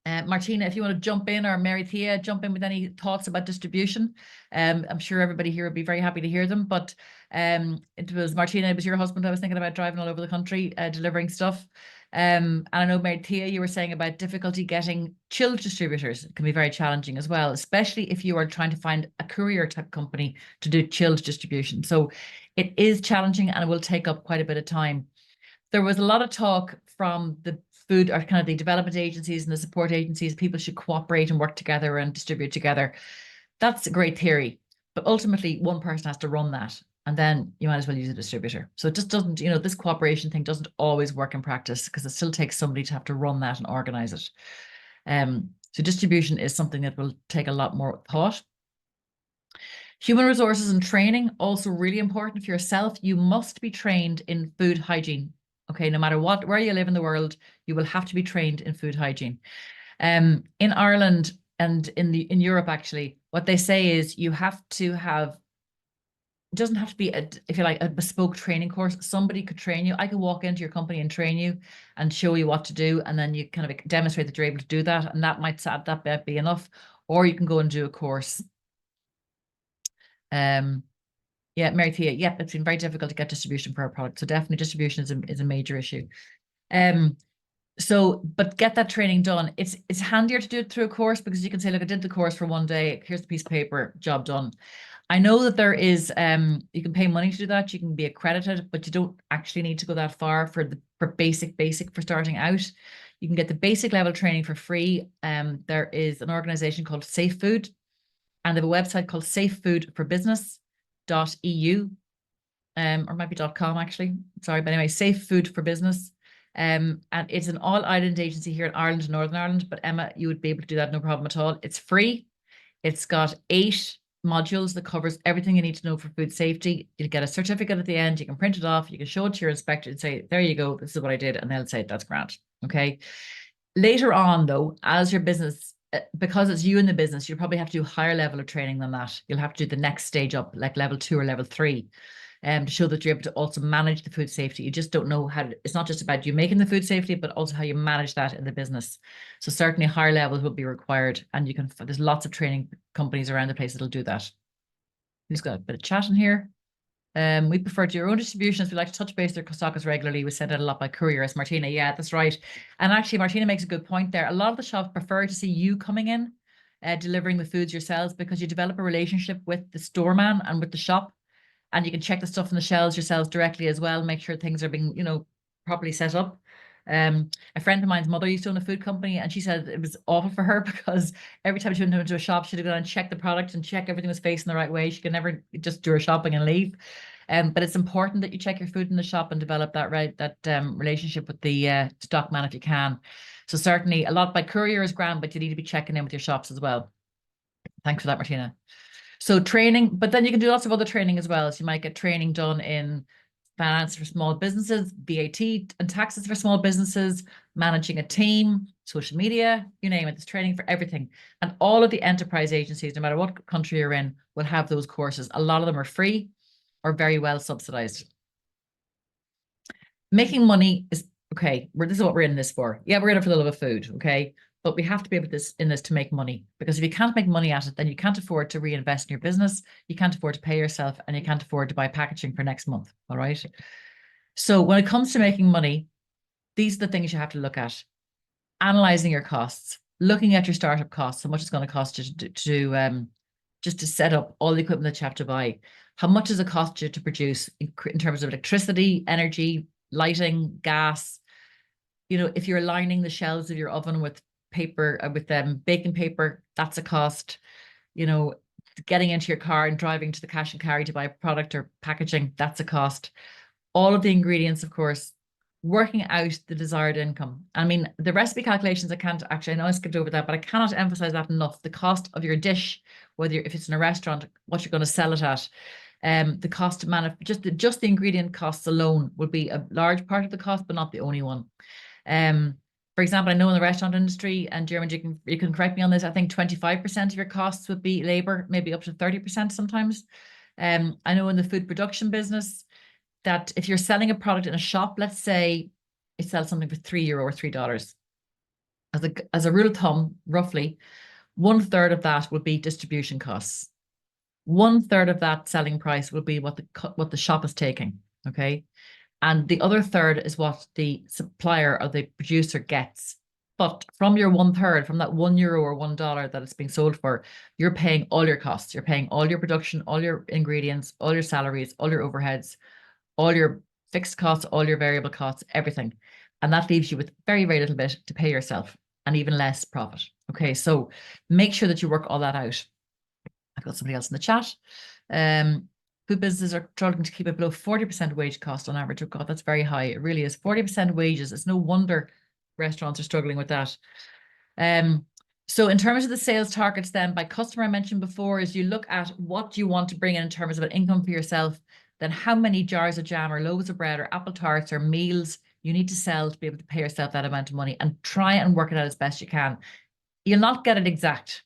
Martina, if you want to jump in, or Mary Thea, jump in with any thoughts about distribution. I'm sure everybody here would be very happy to hear them. But it was Martina, it was your husband I was thinking about driving all over the country, delivering stuff. And I know, Mary Thea, you were saying about difficulty getting chilled distributors. It can be very challenging as well, especially if you are trying to find a courier type company to do chilled distribution. So it is challenging and it will take up quite a bit of time. There was a lot of talk from the food or kind of the development agencies and the support agencies, people should cooperate and work together and distribute together. That's a great theory, but ultimately one person has to run that. And then you might as well use a distributor. So it just doesn't, this cooperation thing doesn't always work in practice because it still takes somebody to have to run that and organize it. So distribution is something that will take a lot more thought. Human resources and training, also really important for yourself. You must be trained in food hygiene. Okay, no matter what, where you live in the world, you will have to be trained in food hygiene. In Ireland and in Europe, actually, what they say is you have to have, it doesn't have to be a, if you like, a bespoke training course. Somebody could train you. I could walk into your company and train you and show you what to do, and then you kind of demonstrate that you're able to do that, and that might be enough. Or you can go and do a course. Um, yeah, Mary Thea. Yep, it's been very difficult to get distribution for our product. So definitely distribution is a major issue. Um, but get that training done. It's handier to do it through a course because you can say, look, I did the course for one day. Here's the piece of paper, job done. I know that there is you can pay money to do that. You can be accredited, but you don't actually need to go that far for basic for starting out. You can get the basic level training for free. There is an organization called Safe Food, and they have a website called safefoodforbusiness.eu, or might be .com actually. Sorry, but anyway, Safe Food for Business. And it's an all-island agency here in Ireland, Northern Ireland. But Emma, you would be able to do that, no problem at all. It's free. It's got 8 modules that covers everything you need to know for food safety. You'll get a certificate at the end. You can print it off. You can show it to your inspector and say, there you go, this is what I did. And they'll say, that's grand. Okay. Later on, though, as your business, because it's you in the business, you'll probably have to do a higher level of training than that. You'll have to do the next stage up, like level 2 or level 3. To show that you're able to also manage the food safety. You just don't know how to, it's not just about you making the food safety, but also how you manage that in the business. So certainly higher levels will be required, and you can, there's lots of training companies around the place that'll do that. Who's got a bit of chat in here? We prefer to your own distributions. We like to touch base their stockers regularly. We send out a lot by courier, as Martina. Yeah, that's right. And actually, Martina makes a good point there. A lot of the shops prefer to see you coming in, delivering the foods yourselves, because you develop a relationship with the storeman and with the shop, and you can check the stuff on the shelves yourselves directly as well, make sure things are being, properly set up. A friend of mine's mother used to own a food company, and she said it was awful for her because every time she went into a shop, she'd go and check the product and check everything was facing the right way. She could never just do her shopping and leave. But it's important that you check your food in the shop and develop that relationship with the stock man if you can. So certainly a lot by courier is grand, but you need to be checking in with your shops as well. Thanks for that, Martina. So training, but then you can do lots of other training as well. So you might get training done in finance for small businesses, VAT and taxes for small businesses, managing a team, social media, you name it. There's training for everything. And all of the enterprise agencies, no matter what country you're in, will have those courses. A lot of them are free or very well subsidized. Making money is okay. This is what we're in this for. Yeah, we're in it for the love of food. Okay. But we have to be able in this to make money, because if you can't make money at it, then you can't afford to reinvest in your business. You can't afford to pay yourself, and you can't afford to buy packaging for next month. All right. So when it comes to making money, these are the things you have to look at. Analyzing your costs, looking at your startup costs, how much it's going to cost you to just to set up all the equipment that you have to buy. How much does it cost you to produce in terms of electricity, energy, lighting, gas? If you're lining the shelves of your oven with paper, with baking paper, that's a cost. Getting into your car and driving to the cash and carry to buy a product or packaging, that's a cost. All of the ingredients, of course, working out the desired income. I mean, the recipe calculations, I know I skipped over that, but I cannot emphasize that enough. The cost of your dish, if it's in a restaurant, what you're going to sell it at, the cost to manage, just the ingredient costs alone would be a large part of the cost, but not the only one. For example, I know in the restaurant industry, and Jeremy, you can correct me on this, I think 25% of your costs would be labor, maybe up to 30% sometimes. I know in the food production business that if you're selling a product in a shop, let's say it sells something for €3 or $3. As a rule of thumb, roughly 1/3 of that would be distribution costs. 1/3 of that selling price will be what the shop is taking. Okay. And the other third is what the supplier or the producer gets. But from your 1/3, from that €1 or $1 that it's being sold for, you're paying all your costs. You're paying all your production, all your ingredients, all your salaries, all your overheads, all your fixed costs, all your variable costs, everything. And that leaves you with very, very little bit to pay yourself, and even less profit. Okay, so make sure that you work all that out. I've got somebody else in the chat. Food businesses are struggling to keep it below 40% wage cost on average. Oh God, that's very high. It really is. 40% wages. It's no wonder restaurants are struggling with that. So in terms of the sales targets then by customer I mentioned before is you look at what you want to bring in terms of an income for yourself, then how many jars of jam or loaves of bread or apple tarts or meals you need to sell to be able to pay yourself that amount of money, and try and work it out as best you can. You'll not get it exact,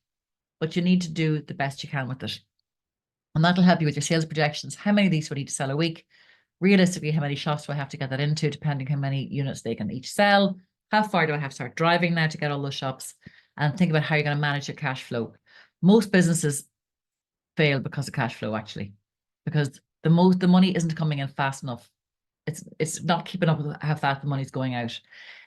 but you need to do the best you can with it. And that'll help you with your sales projections. How many of these do I need to sell a week? Realistically, how many shops do I have to get that into, depending how many units they can each sell? How far do I have to start driving now to get all those shops? And think about how you're going to manage your cash flow. Most businesses fail because of cash flow, actually, because the money isn't coming in fast enough. It's not keeping up with how fast the money's going out.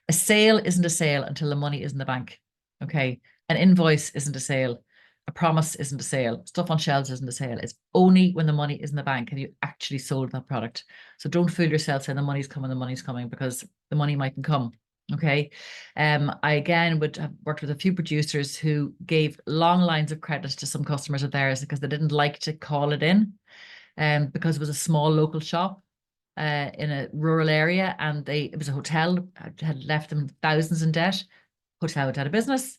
A sale isn't a sale until the money is in the bank. Okay. An invoice isn't a sale. A promise isn't a sale. Stuff on shelves isn't a sale. It's only when the money is in the bank have you actually sold that product. So don't fool yourself saying the money's coming, because the money mightn't come. Okay. I again would have worked with a few producers who gave long lines of credit to some customers of theirs because they didn't like to call it in, because it was a small local shop in a rural area, and it was a hotel had left them thousands in debt. Hotel went out of business.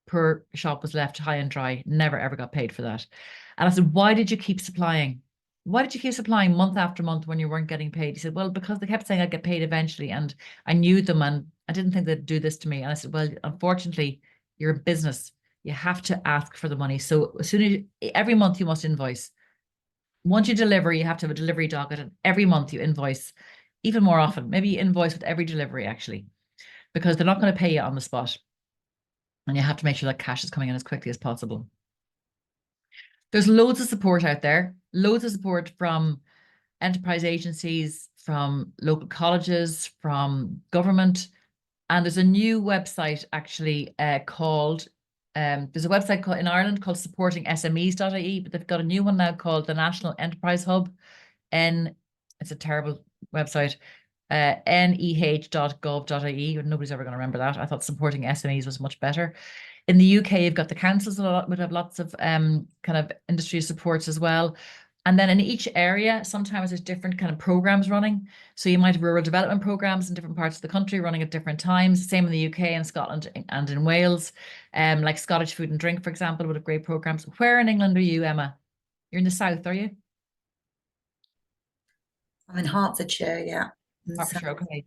Poor shop was left high and dry. Never ever got paid for that. And I said, why did you keep supplying? Why did you keep supplying month after month when you weren't getting paid? He said, well, because they kept saying I'd get paid eventually, and I knew them, and I didn't think they'd do this to me. And I said, well, unfortunately, you're a business. You have to ask for the money. So as soon as every month you must invoice. Once you deliver, you have to have a delivery docket, and every month you invoice, even more often. Maybe you invoice with every delivery, actually, because they're not going to pay you on the spot. And you have to make sure that cash is coming in as quickly as possible. There's loads of support out there, loads of support from enterprise agencies, from local colleges, from government. And there's a new website actually called, there's a website called in Ireland called supportingsmes.ie, but they've got a new one now called the National Enterprise Hub. It's a terrible website, neh.gov.ie. Nobody's ever going to remember that. I thought supporting SMEs was much better. In the UK, you've got the councils would have lots of kind of industry supports as well. And then in each area, sometimes there's different kind of programs running. So you might have rural development programs in different parts of the country running at different times. Same in the UK and Scotland and in Wales. Like Scottish Food and Drink, for example, would have great programs. Where in England are you, Emma? You're in the south, are you? I'm in Hertfordshire, yeah. Hertfordshire, okay.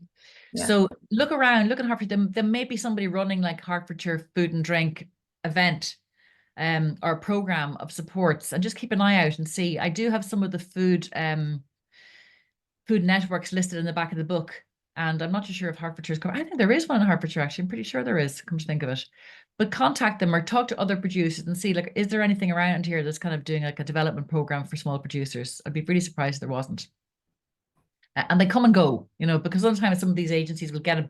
Yeah. So look around, look at Hertfordshire. There may be somebody running like Hertfordshire Food and Drink event, or a program of supports, and just keep an eye out and see. I do have some of the food networks listed in the back of the book, and I'm not too sure if Hertfordshire's covered. I think there is one in Hertfordshire, actually. I'm pretty sure there is, come to think of it. But contact them or talk to other producers and see, like, is there anything around here that's kind of doing like a development program for small producers? I'd be really surprised if there wasn't. And they come and go, because sometimes some of these agencies will get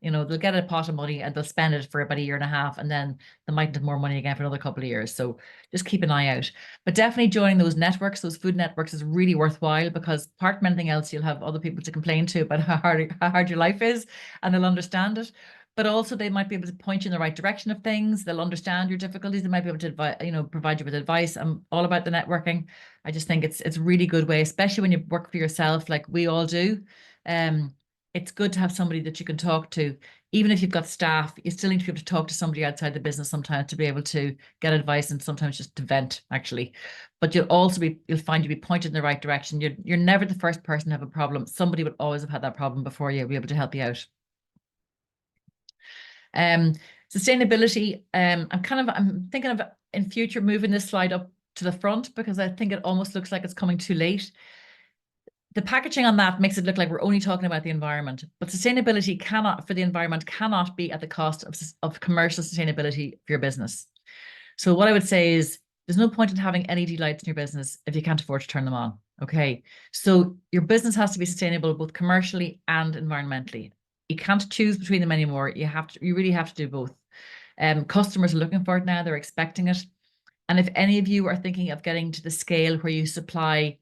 they'll get a pot of money and they'll spend it for about a year and a half, and then they might have more money again for another couple of years. So just keep an eye out. But definitely joining those networks, those food networks, is really worthwhile, because apart from anything else, you'll have other people to complain to about how hard your life is, and they'll understand it. But also they might be able to point you in the right direction of things. They'll understand your difficulties. They might be able to provide you with advice. I'm all about the networking. I just think it's a really good way, especially when you work for yourself, like we all do. It's good to have somebody that you can talk to. Even if you've got staff, you still need to be able to talk to somebody outside the business sometimes to be able to get advice, and sometimes just to vent, actually. But you'll find you'll be pointed in the right direction. You're never the first person to have a problem. Somebody would always have had that problem before you, be able to help you out. Um, Sustainability. I'm thinking of in future moving this slide up to the front, because I think it almost looks like it's coming too late. The packaging on that makes it look like we're only talking about the environment, but sustainability for the environment cannot be at the cost of commercial sustainability for your business. So what I would say is there's no point in having LED lights in your business if you can't afford to turn them on. Okay. So your business has to be sustainable both commercially and environmentally. You can't choose between them anymore. You really have to do both. Customers are looking for it now, they're expecting it. And if any of you are thinking of getting to the scale where you supply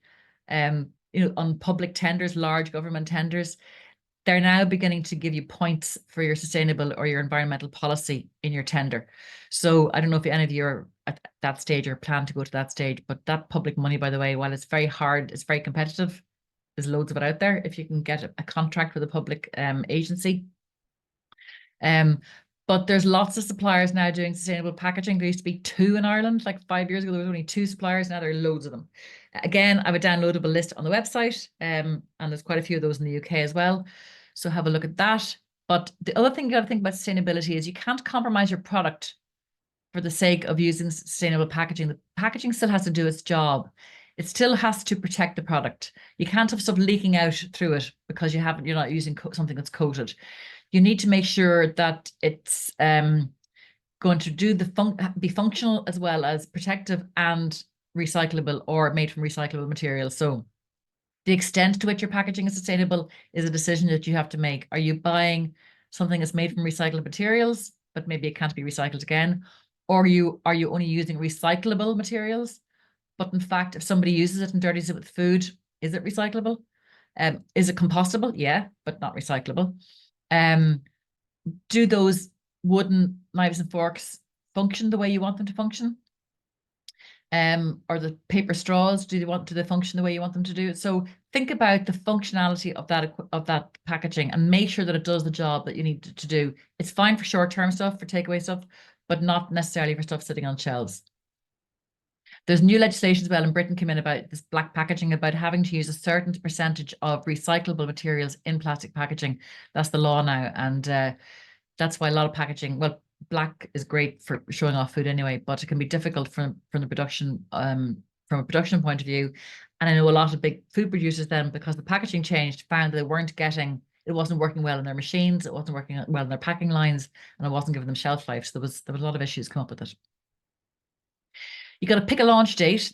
on public tenders, large government tenders, they're now beginning to give you points for your sustainable or your environmental policy in your tender. So I don't know if any of you are at that stage or plan to go to that stage, but that public money, by the way, while it's very hard, it's very competitive. There's loads of it out there if you can get a contract with a public agency. But there's lots of suppliers now doing sustainable packaging. There used to be two in Ireland, like 5 years ago, there was only two suppliers. Now there are loads of them. Again, I have a downloadable list on the website, and there's quite a few of those in the UK as well. So have a look at that. But the other thing you got to think about sustainability is you can't compromise your product for the sake of using sustainable packaging. The packaging still has to do its job. It still has to protect the product. You can't have stuff leaking out through it because you're not using something that's coated. You need to make sure that it's going to do be functional as well as protective and recyclable or made from recyclable materials. So the extent to which your packaging is sustainable is a decision that you have to make. Are you buying something that's made from recycled materials, but maybe it can't be recycled again? Or are you only using recyclable materials? But in fact, if somebody uses it and dirties it with food, is it recyclable? Is it compostable? Yeah, but not recyclable. Um, do those wooden knives and forks function the way you want them to function? Or the paper straws, do they function the way you want them to do? So think about the functionality of that packaging and make sure that it does the job that you need to do. It's fine for short-term stuff, for takeaway stuff, but not necessarily for stuff sitting on shelves. There's new legislation as well in Britain came in about this black packaging, about having to use a certain percentage of recyclable materials in plastic packaging. That's the law now, and that's why a lot of packaging, well, black is great for showing off food anyway, but it can be difficult from a production point of view. And I know a lot of big food producers then, because the packaging changed, found that it wasn't working well in their machines, it wasn't working well in their packing lines, and it wasn't giving them shelf life. So there was a lot of issues come up with it. You got to pick a launch date.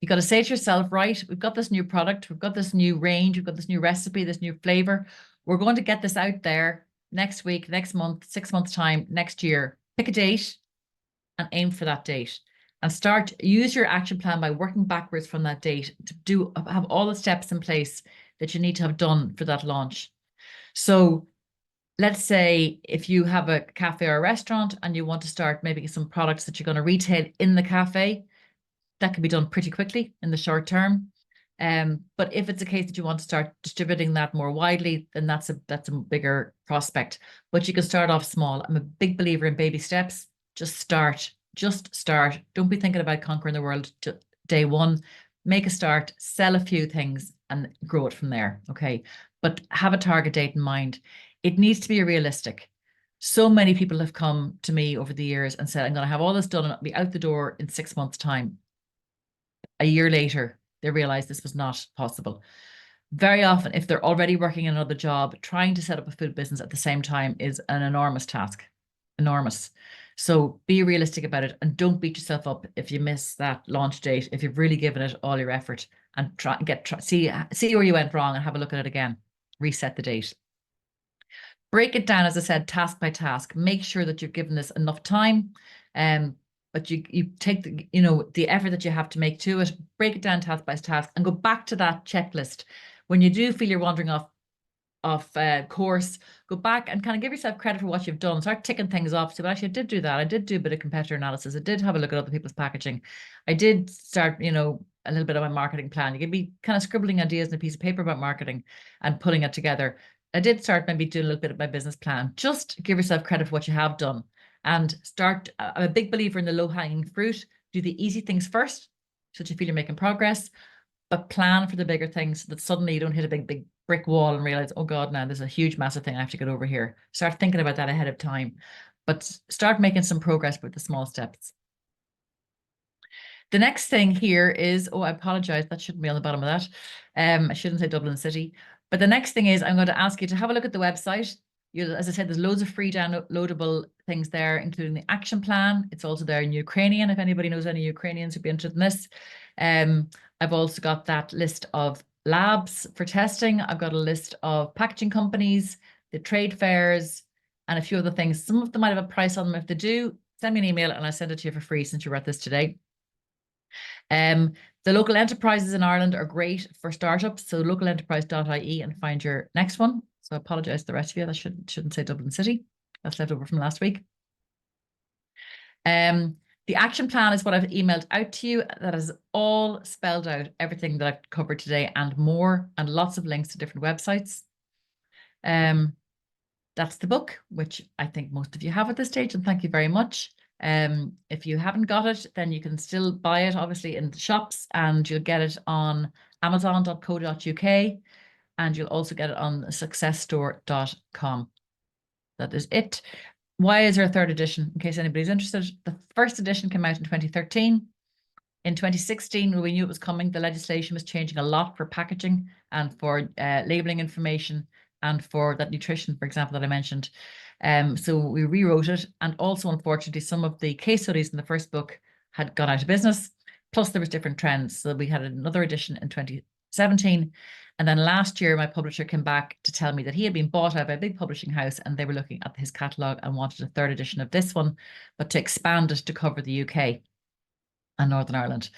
You got to say to yourself, right, we've got this new product, we've got this new range, we've got this new recipe, this new flavor. We're going to get this out there next week, next month, 6 months time, next year. Pick a date and aim for that date, and use your action plan by working backwards from that date to have all the steps in place that you need to have done for that launch. So let's say if you have a cafe or a restaurant and you want to start maybe some products that you're going to retail in the cafe, that can be done pretty quickly in the short term. But if it's a case that you want to start distributing that more widely, then that's a bigger prospect. But you can start off small. I'm a big believer in baby steps. Just start. Don't be thinking about conquering the world day one. Make a start, sell a few things, and grow it from there. Okay. But have a target date in mind. It needs to be realistic. So many people have come to me over the years and said, I'm going to have all this done and I'll be out the door in 6 months' time. A year later, they realize this was not possible. Very often, if they're already working in another job, trying to set up a food business at the same time is an enormous task. Enormous. So be realistic about it and don't beat yourself up if you miss that launch date, if you've really given it all your effort, and see where you went wrong and have a look at it again. Reset the date. Break it down, as I said, task by task. Make sure that you've given this enough time. But you take the effort that you have to make to it, break it down task by task, and go back to that checklist. When you do feel you're wandering off course, go back and kind of give yourself credit for what you've done. Start ticking things off. So actually, I did do that. I did do a bit of competitor analysis. I did have a look at other people's packaging. I did start, a little bit of my marketing plan. You can be kind of scribbling ideas in a piece of paper about marketing and putting it together. I did start maybe doing a little bit of my business plan. Just give yourself credit for what you have done and start. I'm a big believer in the low-hanging fruit. Do the easy things first so that you feel you're making progress, but plan for the bigger things so that suddenly you don't hit a big brick wall and realize, oh God, now there's a huge, massive thing I have to get over here. Start thinking about that ahead of time, but start making some progress with the small steps. The next thing here is, I apologize, that shouldn't be on the bottom of that. I shouldn't say Dublin City. But the next thing is I'm going to ask you to have a look at the website. As I said, there's loads of free downloadable things there, including the action plan. It's also there in Ukrainian, if anybody knows any Ukrainians who'd be interested in this. I've also got that list of labs for testing. I've got a list of packaging companies, the trade fairs, and a few other things. Some of them might have a price on them. If they do, send me an email and I'll send it to you for free since you read this today. The local enterprises in Ireland are great for startups. So localenterprise.ie and find your next one. So I apologize to the rest of you. That shouldn't say Dublin City. That's left over from last week. The action plan is what I've emailed out to you. That is all spelled out, everything that I've covered today and more, and lots of links to different websites. that's the book, which I think most of you have at this stage, and thank you very much. If you haven't got it, then you can still buy it, obviously, in the shops, and you'll get it on amazon.co.uk, and you'll also get it on successstore.com. That is it. Why is there a third edition? In case anybody's interested, the first edition came out in 2013. In 2016, when we knew it was coming, the legislation was changing a lot for packaging and for labeling information and for that nutrition, for example, that I mentioned. So we rewrote it. And also, unfortunately, some of the case studies in the first book had gone out of business. Plus, there was different trends. So we had another edition in 2017. And then last year, my publisher came back to tell me that he had been bought out by a big publishing house and they were looking at his catalogue and wanted a third edition of this one, but to expand it to cover the UK and Northern Ireland.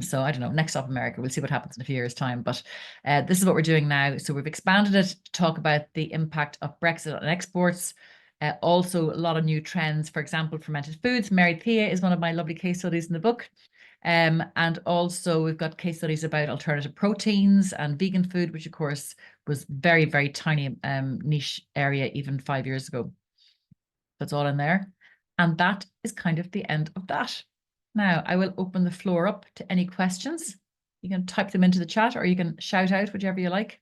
So I don't know, next up America, we'll see what happens in a few years' time. But this is what we're doing now. So we've expanded it to talk about the impact of Brexit on exports. Also, a lot of new trends, for example, fermented foods. Mary Thea is one of my lovely case studies in the book. And also we've got case studies about alternative proteins and vegan food, which of course was very, very tiny niche area even 5 years ago. That's all in there. And that is kind of the end of that. Now, I will open the floor up to any questions. You can type them into the chat or you can shout out, whichever you like.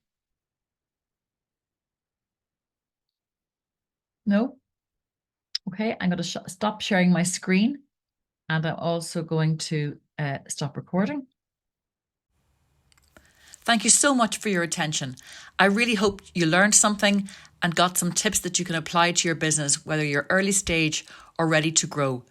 No? Okay, I'm going to stop sharing my screen, and I'm also going to stop recording. Thank you so much for your attention. I really hope you learned something and got some tips that you can apply to your business, whether you're early stage or ready to grow.